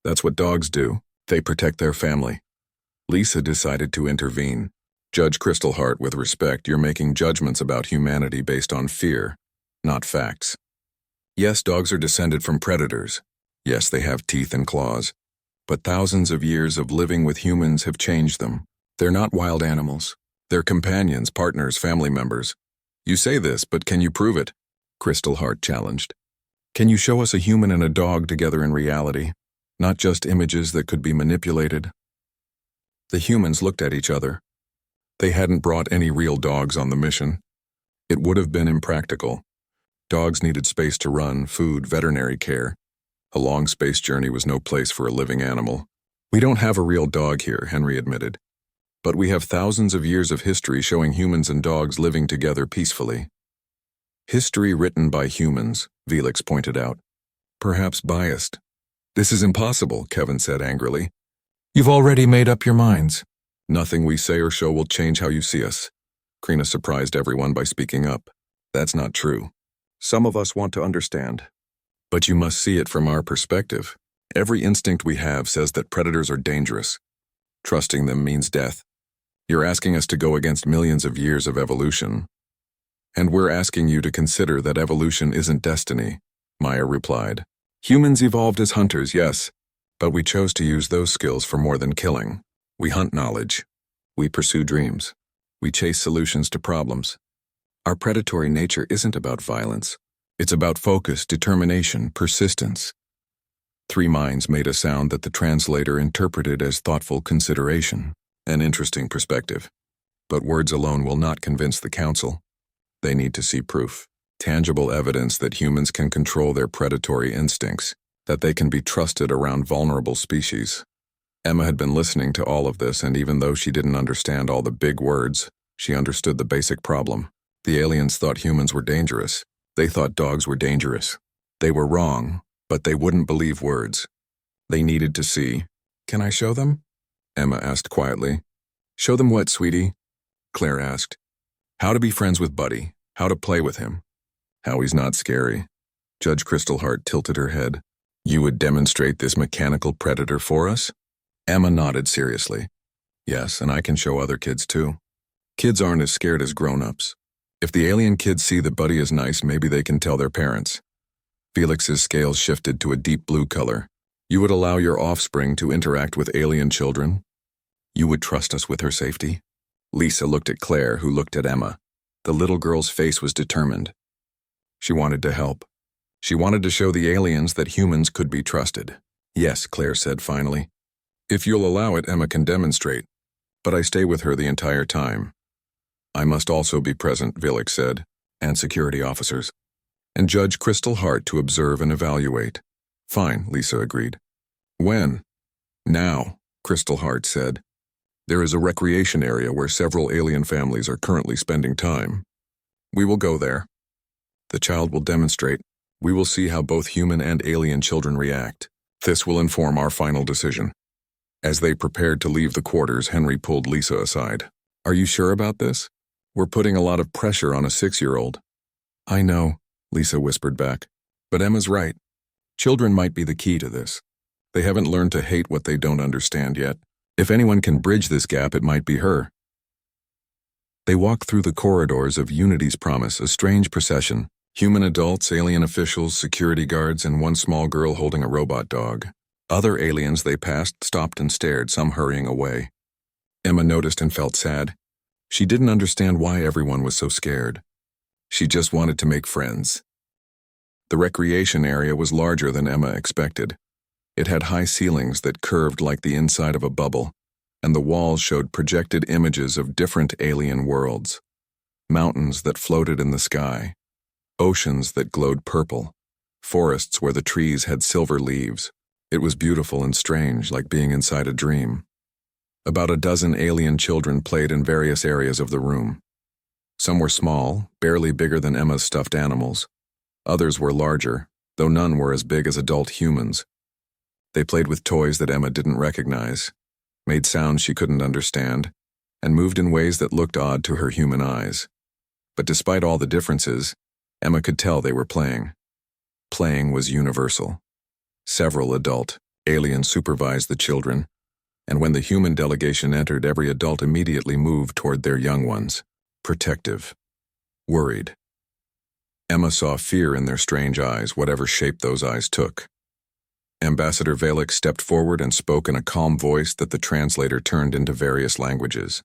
That's what dogs do. They protect their family. Lisa decided to intervene. Judge Crystalheart, with respect, you're making judgments about humanity based on fear, not facts. Yes, dogs are descended from predators. Yes, they have teeth and claws. But thousands of years of living with humans have changed them. They're not wild animals. They're companions, partners, family members. You say this, but can you prove it? Crystalheart challenged. Can you show us a human and a dog together in reality, not just images that could be manipulated? The humans looked at each other. They hadn't brought any real dogs on the mission. It would have been impractical. Dogs needed space to run, food, veterinary care. A long space journey was no place for a living animal. We don't have a real dog here, Henry admitted. But we have thousands of years of history showing humans and dogs living together peacefully. History written by humans, Felix pointed out. Perhaps biased. This is impossible, Kevin said angrily. You've already made up your minds. Nothing we say or show will change how you see us. Krina surprised everyone by speaking up. That's not true. Some of us want to understand. But you must see it from our perspective. Every instinct we have says that predators are dangerous. Trusting them means death. You're asking us to go against millions of years of evolution. And we're asking you to consider that evolution isn't destiny, Maya replied. Humans evolved as hunters, yes, but we chose to use those skills for more than killing. We hunt knowledge. We pursue dreams. We chase solutions to problems. Our predatory nature isn't about violence. It's about focus, determination, persistence. Three Minds made a sound that the translator interpreted as thoughtful consideration, an interesting perspective. But words alone will not convince the council. They need to see proof, tangible evidence that humans can control their predatory instincts, that they can be trusted around vulnerable species. Emma had been listening to all of this, and even though she didn't understand all the big words, she understood the basic problem. The aliens thought humans were dangerous. They thought dogs were dangerous. They were wrong, but they wouldn't believe words. They needed to see. "Can I show them?" Emma asked quietly. "Show them what, sweetie?" Claire asked. "How to be friends with Buddy, how to play with him, how he's not scary." Judge Crystalheart tilted her head. "You would demonstrate this mechanical predator for us?" Emma nodded seriously. "Yes, and I can show other kids too. Kids aren't as scared as grown-ups. If the alien kids see that Buddy is nice, maybe they can tell their parents." Felix's scales shifted to a deep blue color. "You would allow your offspring to interact with alien children? You would trust us with her safety?" Lisa looked at Claire, who looked at Emma. The little girl's face was determined. She wanted to help. She wanted to show the aliens that humans could be trusted. "Yes," Claire said finally. "If you'll allow it, Emma can demonstrate. But I stay with her the entire time." "I must also be present," Felix said, "and security officers. And Judge Crystalheart to observe and evaluate." "Fine," Lisa agreed. "When?" "Now," Crystalheart said. "There is a recreation area where several alien families are currently spending time. We will go there. The child will demonstrate. We will see how both human and alien children react. This will inform our final decision." As they prepared to leave the quarters, Henry pulled Lisa aside. "Are you sure about this? We're putting a lot of pressure on a 6-year-old. "I know," Lisa whispered back. "But Emma's right. Children might be the key to this. They haven't learned to hate what they don't understand yet. If anyone can bridge this gap, it might be her." They walked through the corridors of Unity's Promise, a strange procession. Human adults, alien officials, security guards, and one small girl holding a robot dog. Other aliens they passed stopped and stared, some hurrying away. Emma noticed and felt sad. She didn't understand why everyone was so scared. She just wanted to make friends. The recreation area was larger than Emma expected. It had high ceilings that curved like the inside of a bubble, and the walls showed projected images of different alien worlds. Mountains that floated in the sky, oceans that glowed purple, forests where the trees had silver leaves. It was beautiful and strange, like being inside a dream. About a dozen alien children played in various areas of the room. Some were small, barely bigger than Emma's stuffed animals. Others were larger, though none were as big as adult humans. They played with toys that Emma didn't recognize, made sounds she couldn't understand, and moved in ways that looked odd to her human eyes. But despite all the differences, Emma could tell they were playing. Playing was universal. Several adult aliens supervised the children, and when the human delegation entered, every adult immediately moved toward their young ones, protective, worried. Emma saw fear in their strange eyes, whatever shape those eyes took. Ambassador Valek stepped forward and spoke in a calm voice that the translator turned into various languages.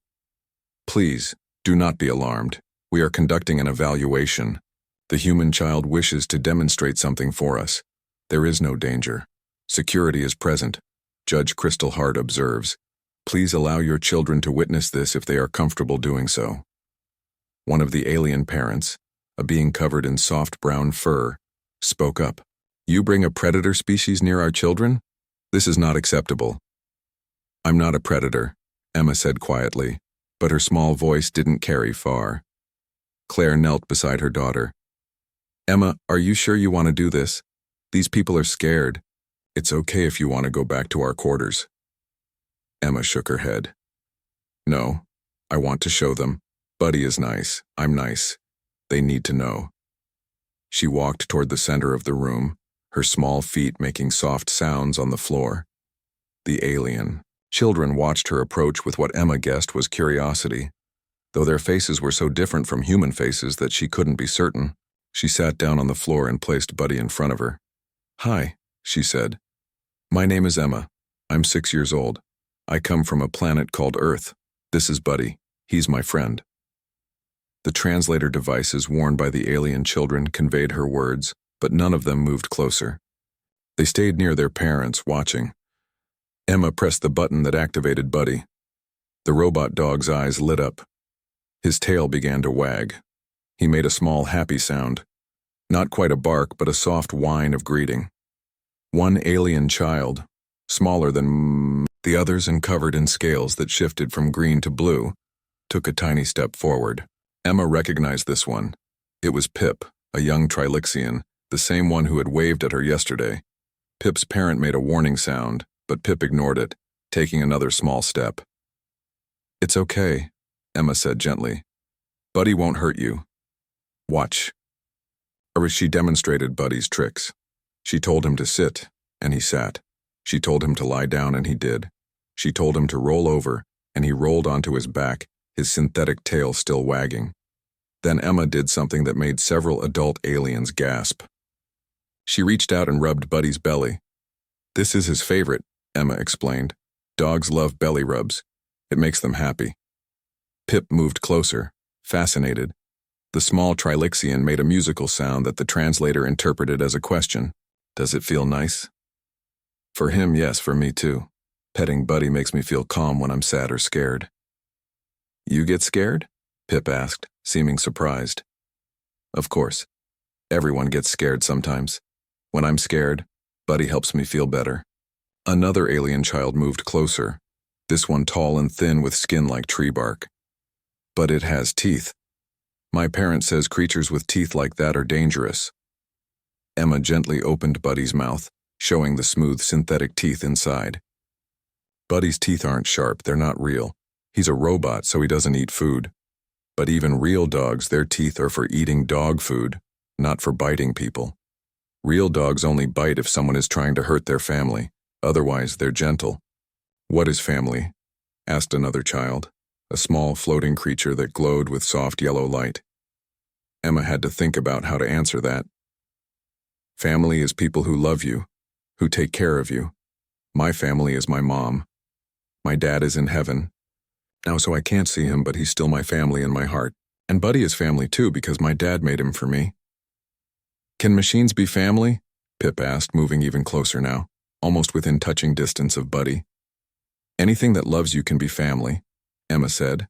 "Please, do not be alarmed. We are conducting an evaluation. The human child wishes to demonstrate something for us. There is no danger. Security is present," Judge Crystalheart observes. "Please allow your children to witness this if they are comfortable doing so." One of the alien parents, a being covered in soft brown fur, spoke up. "You bring a predator species near our children? This is not acceptable." "I'm not a predator," Emma said quietly, but her small voice didn't carry far. Claire knelt beside her daughter. "Emma, are you sure you want to do this? These people are scared. It's okay if you want to go back to our quarters." Emma shook her head. "No, I want to show them. Buddy is nice. I'm nice. They need to know." She walked toward the center of the room, her small feet making soft sounds on the floor. The alien children watched her approach with what Emma guessed was curiosity. Though their faces were so different from human faces that she couldn't be certain, she sat down on the floor and placed Buddy in front of her. "Hi," she said. "My name is Emma. I'm 6 years old. I come from a planet called Earth. This is Buddy. He's my friend." The translator devices worn by the alien children conveyed her words, but none of them moved closer. They stayed near their parents, watching. Emma pressed the button that activated Buddy. The robot dog's eyes lit up. His tail began to wag. He made a small happy sound. Not quite a bark, but a soft whine of greeting. One alien child, smaller than the others and covered in scales that shifted from green to blue, took a tiny step forward. Emma recognized this one. It was Pip, a young Trilixian, the same one who had waved at her yesterday. Pip's parent made a warning sound, but Pip ignored it, taking another small step. "It's okay," Emma said gently. "Buddy won't hurt you. Watch." She demonstrated Buddy's tricks. She told him to sit, and he sat. She told him to lie down, and he did. She told him to roll over, and he rolled onto his back, his synthetic tail still wagging. Then Emma did something that made several adult aliens gasp. She reached out and rubbed Buddy's belly. "This is his favorite," Emma explained. "Dogs love belly rubs. It makes them happy." Pip moved closer, fascinated. The small Trilixian made a musical sound that the translator interpreted as a question. "Does it feel nice?" "For him, yes, for me too. Petting Buddy makes me feel calm when I'm sad or scared." "You get scared?" Pip asked, seeming surprised. "Of course. Everyone gets scared sometimes. When I'm scared, Buddy helps me feel better." Another alien child moved closer, this one tall and thin with skin like tree bark. "But it has teeth. My parent says creatures with teeth like that are dangerous." Emma gently opened Buddy's mouth, showing the smooth synthetic teeth inside. "Buddy's teeth aren't sharp, they're not real. He's a robot, so he doesn't eat food. But even real dogs, their teeth are for eating dog food, not for biting people. Real dogs only bite if someone is trying to hurt their family, otherwise they're gentle." "What is family?" asked another child, a small floating creature that glowed with soft yellow light. Emma had to think about how to answer that. "Family is people who love you, who take care of you. My family is my mom. My dad is in heaven now, so I can't see him, but he's still my family in my heart. And Buddy is family too, because my dad made him for me." "Can machines be family?" Pip asked, moving even closer now, almost within touching distance of Buddy. "Anything that loves you can be family," Emma said.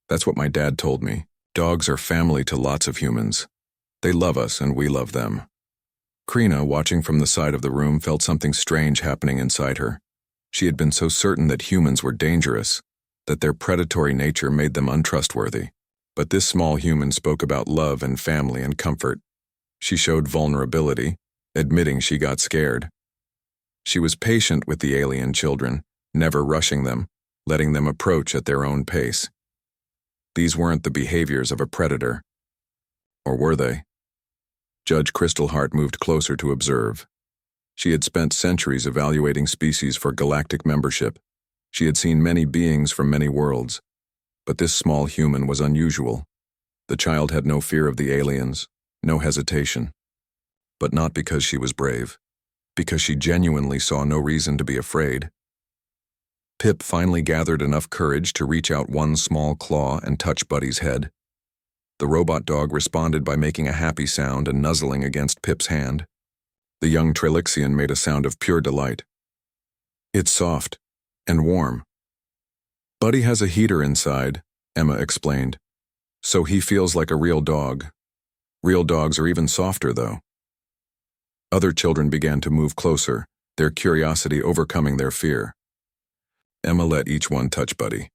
"That's what my dad told me. Dogs are family to lots of humans. They love us and we love them." Krina, watching from the side of the room, felt something strange happening inside her. She had been so certain that humans were dangerous, that their predatory nature made them untrustworthy. But this small human spoke about love and family and comfort. She showed vulnerability, admitting she got scared. She was patient with the alien children, never rushing them, letting them approach at their own pace. These weren't the behaviors of a predator. Or were they? Judge Crystalheart moved closer to observe. She had spent centuries evaluating species for galactic membership. She had seen many beings from many worlds. But this small human was unusual. The child had no fear of the aliens, no hesitation. But not because she was brave, because she genuinely saw no reason to be afraid. Pip finally gathered enough courage to reach out one small claw and touch Buddy's head. The robot dog responded by making a happy sound and nuzzling against Pip's hand. The young Trilixian made a sound of pure delight. "It's soft and warm." "Buddy has a heater inside," Emma explained, "so he feels like a real dog. Real dogs are even softer, though." Other children began to move closer, their curiosity overcoming their fear. Emma let each one touch Buddy,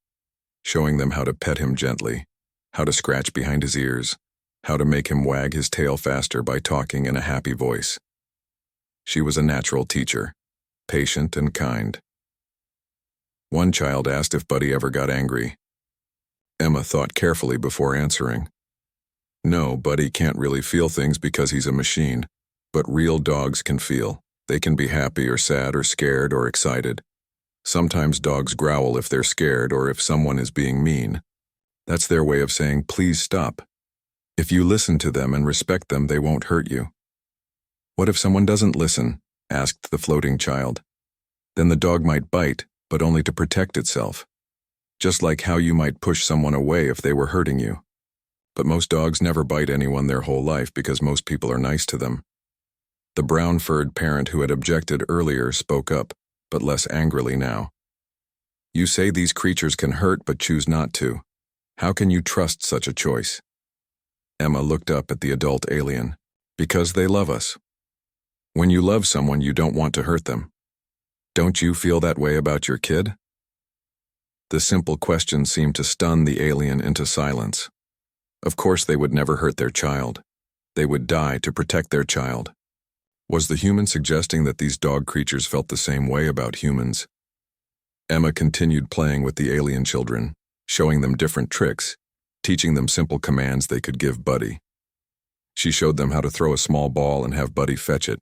showing them how to pet him gently, how to scratch behind his ears, how to make him wag his tail faster by talking in a happy voice. She was a natural teacher, patient and kind. One child asked if Buddy ever got angry. Emma thought carefully before answering. "No, Buddy can't really feel things because he's a machine, but real dogs can feel. They can be happy or sad or scared or excited. Sometimes dogs growl if they're scared or if someone is being mean. That's their way of saying, 'Please stop.' If you listen to them and respect them, they won't hurt you." "What if someone doesn't listen?" asked the floating child. "Then the dog might bite, but only to protect itself. Just like how you might push someone away if they were hurting you. But most dogs never bite anyone their whole life because most people are nice to them." The brown-furred parent who had objected earlier spoke up, but less angrily now. "You say these creatures can hurt but choose not to. How can you trust such a choice? Emma looked up at the adult alien. Because they love us. When you love someone, you don't want to hurt them. Don't you feel that way about your kid? The simple question seemed to stun the alien into silence. Of course they would never hurt their child. They would die to protect their child. Was the human suggesting that these dog creatures felt the same way about humans? Emma continued playing with the alien children, showing them different tricks, teaching them simple commands they could give Buddy. She showed them how to throw a small ball and have Buddy fetch it.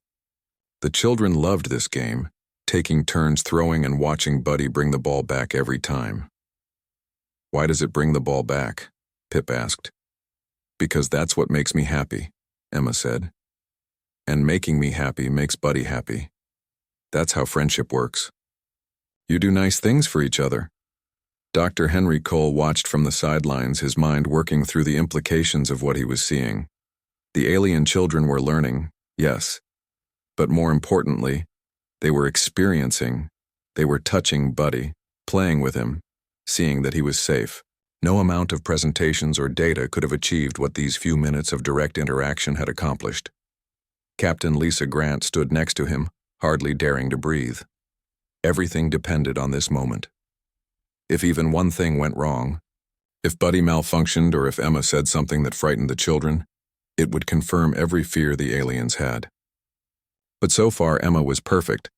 The children loved this game, taking turns throwing and watching Buddy bring the ball back every time. Why does it bring the ball back? Pip asked. Because that's what makes me happy, Emma said. And making me happy makes Buddy happy. That's how friendship works. You do nice things for each other. Dr. Henry Cole watched from the sidelines, his mind working through the implications of what he was seeing. The alien children were learning, yes. But more importantly, they were experiencing. They were touching Buddy, playing with him, seeing that he was safe. No amount of presentations or data could have achieved what these few minutes of direct interaction had accomplished. Captain Lisa Grant stood next to him, hardly daring to breathe. Everything depended on this moment. If even one thing went wrong, if Buddy malfunctioned or if Emma said something that frightened the children, it would confirm every fear the aliens had. But so far Emma was perfect,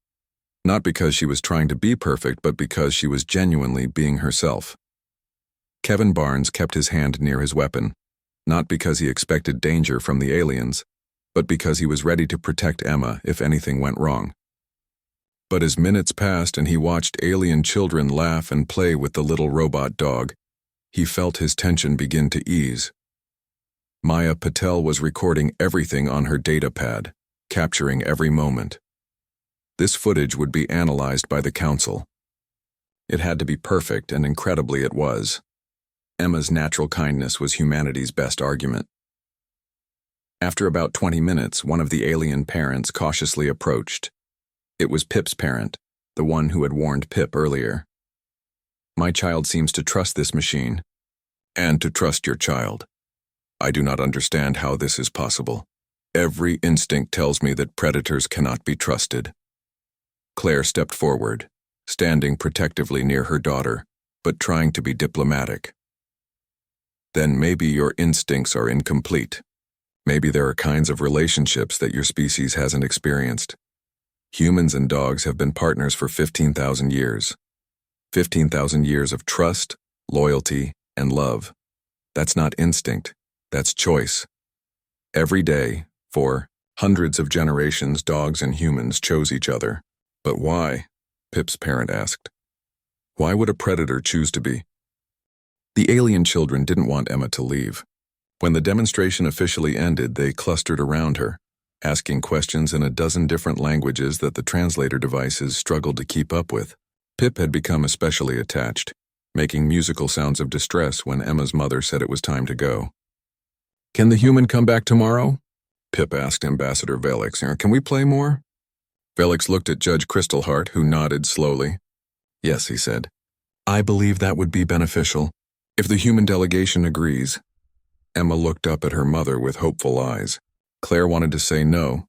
not because she was trying to be perfect, but because she was genuinely being herself. Kevin Barnes kept his hand near his weapon, not because he expected danger from the aliens, but because he was ready to protect Emma if anything went wrong. But as minutes passed and he watched alien children laugh and play with the little robot dog, he felt his tension begin to ease. Maya Patel was recording everything on her data pad, capturing every moment. This footage would be analyzed by the council. It had to be perfect, and incredibly it was. Emma's natural kindness was humanity's best argument. After about 20 minutes, one of the alien parents cautiously approached. It was Pip's parent, the one who had warned Pip earlier. My child seems to trust this machine, and to trust your child. I do not understand how this is possible. Every instinct tells me that predators cannot be trusted. Claire stepped forward, standing protectively near her daughter, but trying to be diplomatic. Then maybe your instincts are incomplete. Maybe there are kinds of relationships that your species hasn't experienced. Humans and dogs have been partners for 15,000 years. 15,000 years of trust, loyalty, and love. That's not instinct, that's choice. Every day, for hundreds of generations, dogs and humans chose each other. But why? Pip's parent asked. Why would a predator choose to be? The alien children didn't want Emma to leave. When the demonstration officially ended, they clustered around her, asking questions in a dozen different languages that the translator devices struggled to keep up with. Pip had become especially attached, making musical sounds of distress when Emma's mother said it was time to go. Can the human come back tomorrow? Pip asked Ambassador Velix. Can we play more? Velix looked at Judge Crystalheart, who nodded slowly. Yes, he said. I believe that would be beneficial, if the human delegation agrees. Emma looked up at her mother with hopeful eyes. Claire wanted to say no,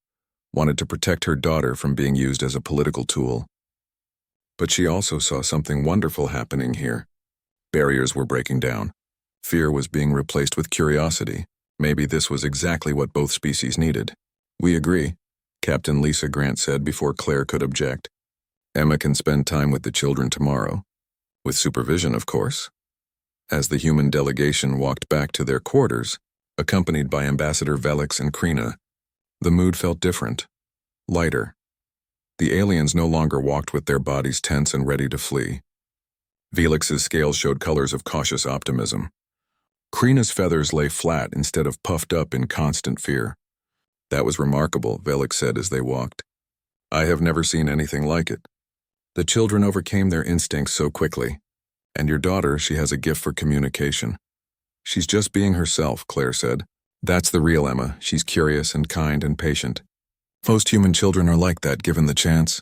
wanted to protect her daughter from being used as a political tool. But she also saw something wonderful happening here. Barriers were breaking down. Fear was being replaced with curiosity. Maybe this was exactly what both species needed. We agree, Captain Lisa Grant said before Claire could object. Emma can spend time with the children tomorrow. With supervision, of course. As the human delegation walked back to their quarters, accompanied by Ambassador Velix and Krina, the mood felt different, lighter. The aliens no longer walked with their bodies tense and ready to flee. Velix's scales showed colors of cautious optimism. Krina's feathers lay flat instead of puffed up in constant fear. That was remarkable, Velix said as they walked. I have never seen anything like it. The children overcame their instincts so quickly. And your daughter, she has a gift for communication. She's just being herself, Claire said. That's the real Emma. She's curious and kind and patient. Most human children are like that given the chance.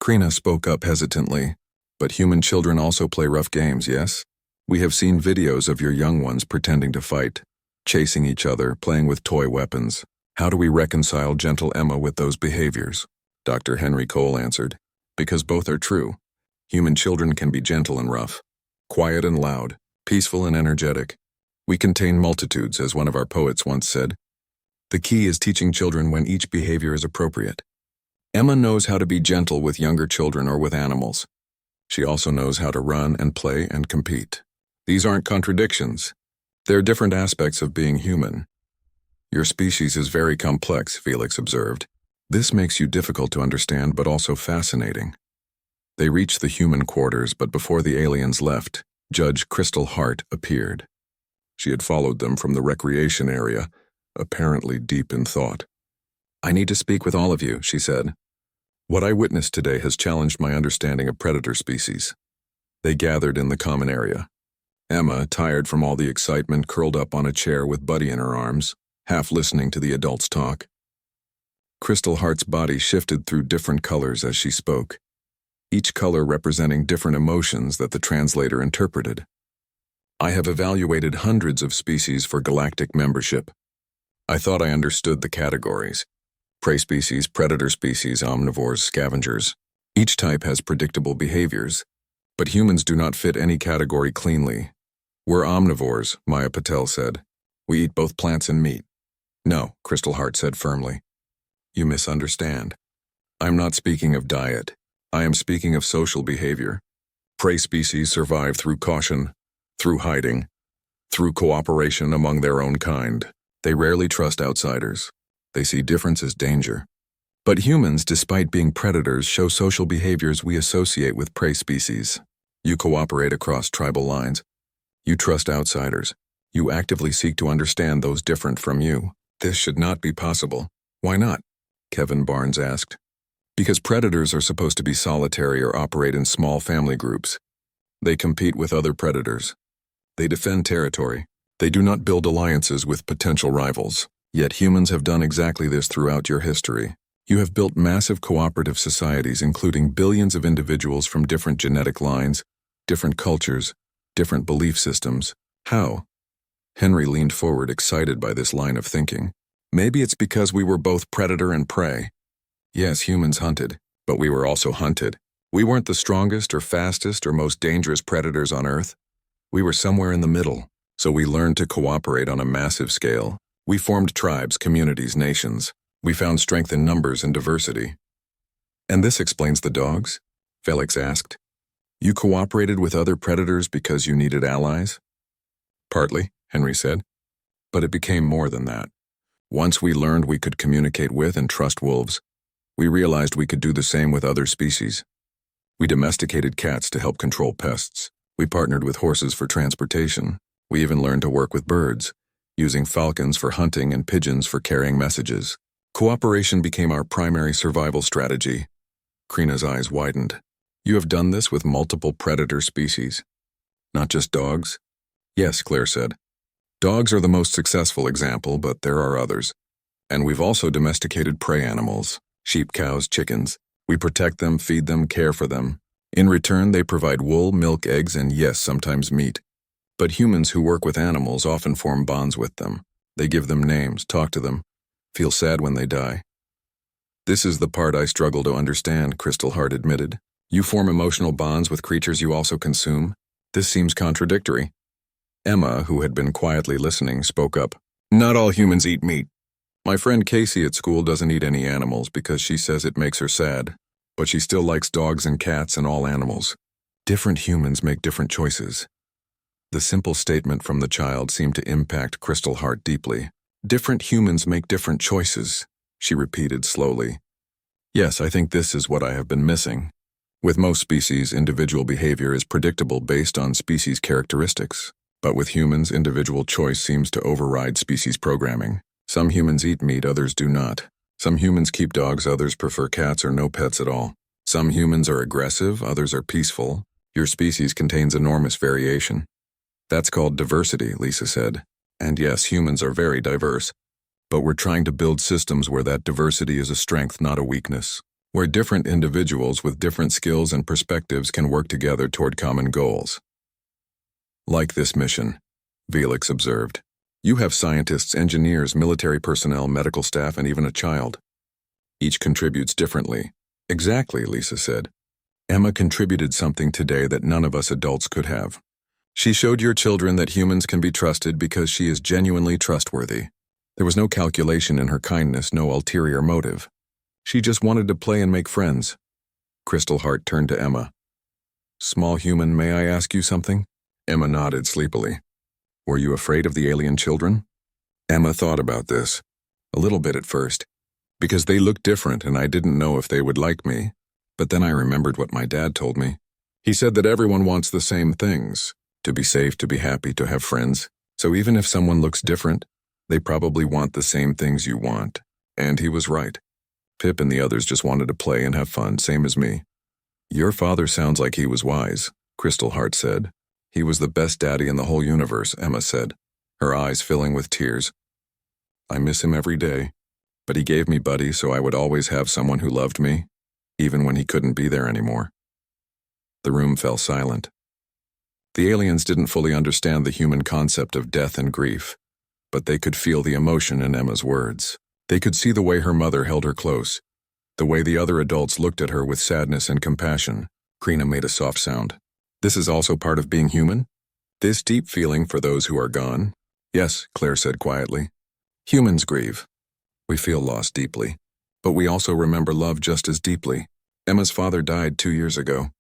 Krina spoke up hesitantly. But human children also play rough games, yes? We have seen videos of your young ones pretending to fight, chasing each other, playing with toy weapons. How do we reconcile gentle Emma with those behaviors? Dr. Henry Cole answered. Because both are true. Human children can be gentle and rough, quiet and loud, peaceful and energetic. We contain multitudes, as one of our poets once said. The key is teaching children when each behavior is appropriate. Emma knows how to be gentle with younger children or with animals. She also knows how to run and play and compete. These aren't contradictions. They're different aspects of being human. Your species is very complex, Felix observed. This makes you difficult to understand but also fascinating. They reached the human quarters, but before the aliens left, Judge Crystal Hart appeared. She had followed them from the recreation area, apparently deep in thought. I need to speak with all of you, she said. What I witnessed today has challenged my understanding of predator species. They gathered in the common area. Emma, tired from all the excitement, curled up on a chair with Buddy in her arms, half listening to the adults talk. Crystal Hart's body shifted through different colors as she spoke, each color representing different emotions that the translator interpreted. I have evaluated hundreds of species for galactic membership. I thought I understood the categories. Prey species, predator species, omnivores, scavengers. Each type has predictable behaviors, but humans do not fit any category cleanly. We're omnivores, Maya Patel said. We eat both plants and meat. No, Crystal Hart said firmly. You misunderstand. I'm not speaking of diet. I am speaking of social behavior. Prey species survive through caution, through hiding, through cooperation among their own kind. They rarely trust outsiders. They see difference as danger. But humans, despite being predators, show social behaviors we associate with prey species. You cooperate across tribal lines. You trust outsiders. You actively seek to understand those different from you. This should not be possible. Why not? Kevin Barnes asked. Because predators are supposed to be solitary or operate in small family groups. They compete with other predators. They defend territory. They do not build alliances with potential rivals. Yet humans have done exactly this throughout your history. You have built massive cooperative societies, including billions of individuals from different genetic lines, different cultures, different belief systems. How? Henry leaned forward, excited by this line of thinking. Maybe it's because we were both predator and prey. Yes, humans hunted, but we were also hunted. We weren't the strongest or fastest or most dangerous predators on Earth. We were somewhere in the middle, so we learned to cooperate on a massive scale. We formed tribes, communities, nations. We found strength in numbers and diversity. And this explains the dogs? Felix asked. You cooperated with other predators because you needed allies? Partly, Henry said. But it became more than that. Once we learned we could communicate with and trust wolves, we realized we could do the same with other species. We domesticated cats to help control pests. We partnered with horses for transportation. We even learned to work with birds, using falcons for hunting and pigeons for carrying messages. Cooperation became our primary survival strategy. Krina's eyes widened. You have done this with multiple predator species? Not just dogs? Yes, Claire said. Dogs are the most successful example, but there are others. And we've also domesticated prey animals, sheep, cows, chickens. We protect them, feed them, care for them. In return, they provide wool, milk, eggs, and yes, sometimes meat. But humans who work with animals often form bonds with them. They give them names, talk to them, feel sad when they die. This is the part I struggle to understand, Crystal Hart admitted. You form emotional bonds with creatures you also consume? This seems contradictory. Emma, who had been quietly listening, spoke up. Not all humans eat meat. My friend Casey at school doesn't eat any animals because she says it makes her sad, but she still likes dogs and cats and all animals. Different humans make different choices. The simple statement from the child seemed to impact Crystal Hart deeply. Different humans make different choices, she repeated slowly. Yes, I think this is what I have been missing. With most species, individual behavior is predictable based on species characteristics. But with humans, individual choice seems to override species programming. Some humans eat meat, others do not. Some humans keep dogs, others prefer cats or no pets at all. Some humans are aggressive, others are peaceful. Your species contains enormous variation. That's called diversity, Lisa said. And yes, humans are very diverse. But we're trying to build systems where that diversity is a strength, not a weakness. Where different individuals with different skills and perspectives can work together toward common goals. Like this mission, Velix observed. You have scientists, engineers, military personnel, medical staff, and even a child. Each contributes differently. Exactly, Lisa said. Emma contributed something today that none of us adults could have. She showed your children that humans can be trusted because she is genuinely trustworthy. There was no calculation in her kindness, no ulterior motive. She just wanted to play and make friends. Crystal Heart turned to Emma. Small human, may I ask you something? Emma nodded sleepily. Were you afraid of the alien children? Emma thought about this. A little bit at first. Because they looked different and I didn't know if they would like me. But then I remembered what my dad told me. He said that everyone wants the same things. To be safe, to be happy, to have friends. So even if someone looks different, they probably want the same things you want. And he was right. Pip and the others just wanted to play and have fun, same as me. Your father sounds like he was wise, Crystal Heart said. He was the best daddy in the whole universe, Emma said, her eyes filling with tears. I miss him every day, but he gave me Buddy so I would always have someone who loved me, even when he couldn't be there anymore. The room fell silent. The aliens didn't fully understand the human concept of death and grief, but they could feel the emotion in Emma's words. They could see the way her mother held her close, the way the other adults looked at her with sadness and compassion. Krina made a soft sound. This is also part of being human? This deep feeling for those who are gone? Yes, Claire said quietly. Humans grieve. We feel loss deeply, but we also remember love just as deeply. Emma's father died 2 years ago,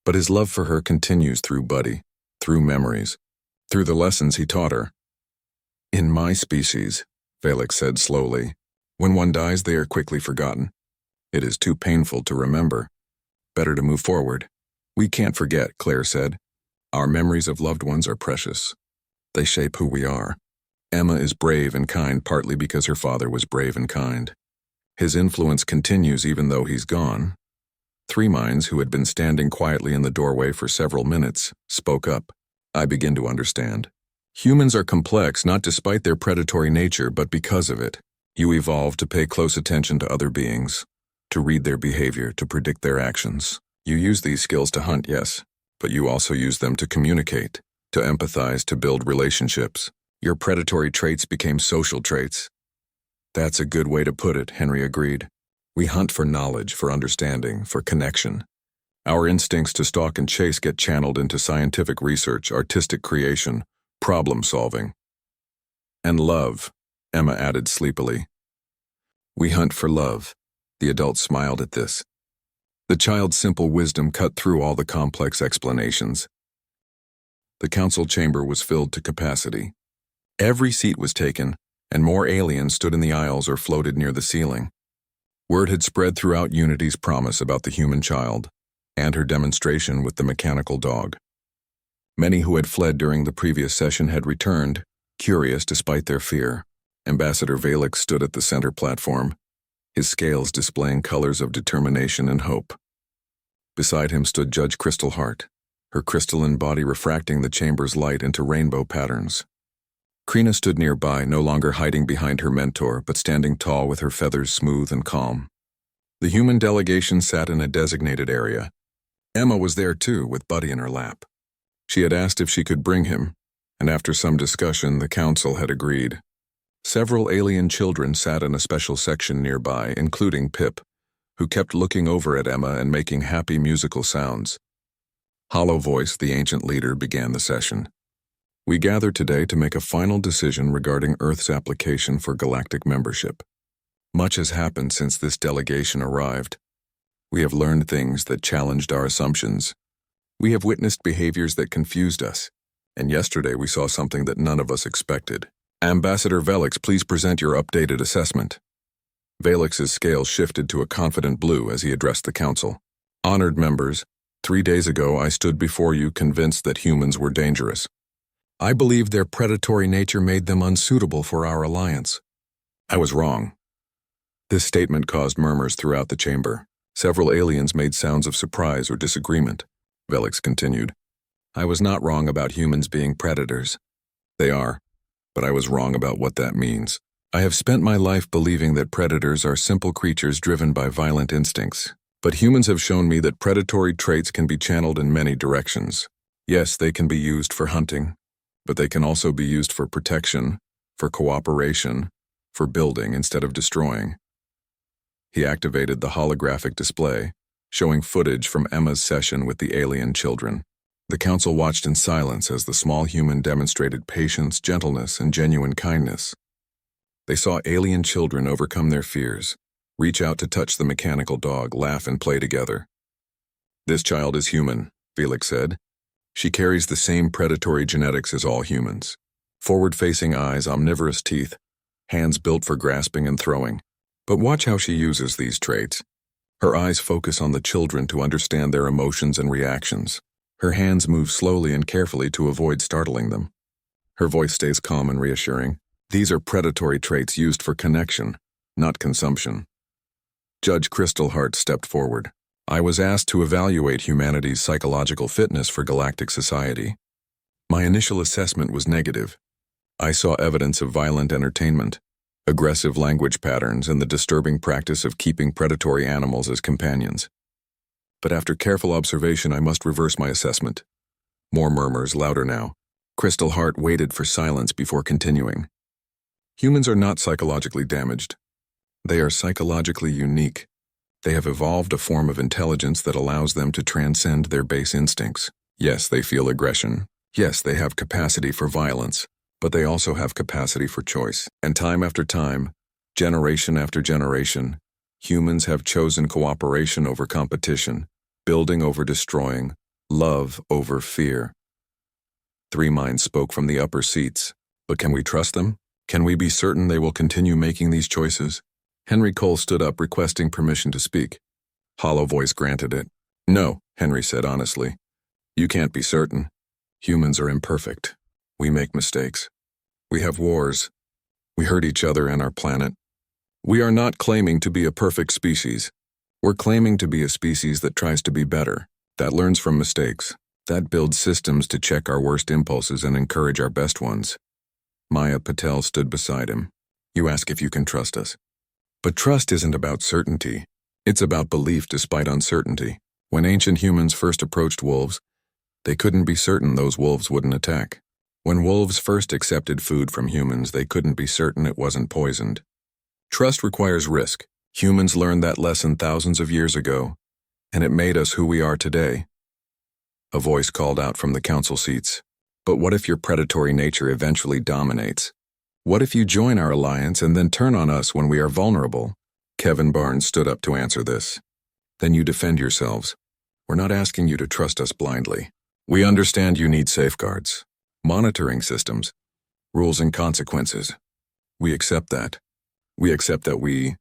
but his love for her continues through Buddy, through memories, through the lessons he taught her. In my species, Velix said slowly, when one dies, they are quickly forgotten. It is too painful to remember. Better to move forward. We can't forget, Claire said. Our memories of loved ones are precious. They shape who we are. Emma is brave and kind partly because her father was brave and kind. His influence continues even though he's gone. Three minds, who had been standing quietly in the doorway for several minutes, spoke up. I begin to understand. Humans are complex not despite their predatory nature, but because of it. You evolve to pay close attention to other beings, to read their behavior, to predict their actions. You use these skills to hunt, yes, but you also use them to communicate, to empathize, to build relationships. Your predatory traits became social traits. That's a good way to put it, Henry agreed. We hunt for knowledge, for understanding, for connection. Our instincts to stalk and chase get channeled into scientific research, artistic creation, problem solving. And love, Emma added sleepily. We hunt for love. The adult smiled at this. The child's simple wisdom cut through all the complex explanations. The council chamber was filled to capacity. Every seat was taken, and more aliens stood in the aisles or floated near the ceiling. Word had spread throughout Unity's promise about the human child, and her demonstration with the mechanical dog. Many who had fled during the previous session had returned, curious despite their fear. Ambassador Velix stood at the center platform, his scales displaying colors of determination and hope. Beside him stood Judge Crystal Heart, her crystalline body refracting the chamber's light into rainbow patterns. Krina stood nearby, no longer hiding behind her mentor, but standing tall with her feathers smooth and calm. The human delegation sat in a designated area. Emma was there too, with Buddy in her lap. She had asked if she could bring him, and after some discussion, the council had agreed. Several alien children sat in a special section nearby, including Pip, who kept looking over at Emma and making happy musical sounds. Hollow Voice, the ancient leader, began the session. We gather today to make a final decision regarding Earth's application for galactic membership. Much has happened since this delegation arrived. We have learned things that challenged our assumptions. We have witnessed behaviors that confused us, and yesterday we saw something that none of us expected. Ambassador Velix, please present your updated assessment. Velix's scale shifted to a confident blue as he addressed the council. Honored members, 3 days ago I stood before you convinced that humans were dangerous. I believe their predatory nature made them unsuitable for our alliance. I was wrong. This statement caused murmurs throughout the chamber. Several aliens made sounds of surprise or disagreement. Velix continued. I was not wrong about humans being predators. They are, but I was wrong about what that means. I have spent my life believing that predators are simple creatures driven by violent instincts, but humans have shown me that predatory traits can be channeled in many directions. Yes, they can be used for hunting, but they can also be used for protection, for cooperation, for building instead of destroying. He activated the holographic display, showing footage from Emma's session with the alien children. The council watched in silence as the small human demonstrated patience, gentleness, and genuine kindness. They saw alien children overcome their fears, reach out to touch the mechanical dog, laugh and play together. "This child is human," Felix said. "She carries the same predatory genetics as all humans. Forward-facing eyes, omnivorous teeth, hands built for grasping and throwing. But watch how she uses these traits. Her eyes focus on the children to understand their emotions and reactions. Her hands move slowly and carefully to avoid startling them. Her voice stays calm and reassuring. These are predatory traits used for connection, not consumption." Judge Crystal Hart stepped forward. "I was asked to evaluate humanity's psychological fitness for galactic society. My initial assessment was negative. I saw evidence of violent entertainment, aggressive language patterns, and the disturbing practice of keeping predatory animals as companions. But after careful observation, I must reverse my assessment." More murmurs, louder now. Crystal Hart waited for silence before continuing. "Humans are not psychologically damaged. They are psychologically unique. They have evolved a form of intelligence that allows them to transcend their base instincts. Yes, they feel aggression. Yes, they have capacity for violence, but they also have capacity for choice. And time after time, generation after generation, humans have chosen cooperation over competition, building over destroying, love over fear." Three minds spoke from the upper seats. But can we trust them? Can we be certain they will continue making these choices? Henry Cole stood up, requesting permission to speak. Hollow voice granted it. "No," Henry said honestly. "You can't be certain. Humans are imperfect. We make mistakes. We have wars. We hurt each other and our planet. We are not claiming to be a perfect species. We're claiming to be a species that tries to be better, that learns from mistakes, that builds systems to check our worst impulses and encourage our best ones." Maya Patel stood beside him. "You ask if you can trust us. But trust isn't about certainty. It's about belief despite uncertainty. When ancient humans first approached wolves, they couldn't be certain those wolves wouldn't attack. When wolves first accepted food from humans, they couldn't be certain it wasn't poisoned. Trust requires risk. Humans learned that lesson thousands of years ago, and it made us who we are today." A voice called out from the council seats. "But what if your predatory nature eventually dominates? What if you join our alliance and then turn on us when we are vulnerable?" Kevin Barnes stood up to answer this. "Then you defend yourselves. We're not asking you to trust us blindly. We understand you need safeguards, monitoring systems, rules and consequences. We accept that. We accept that we,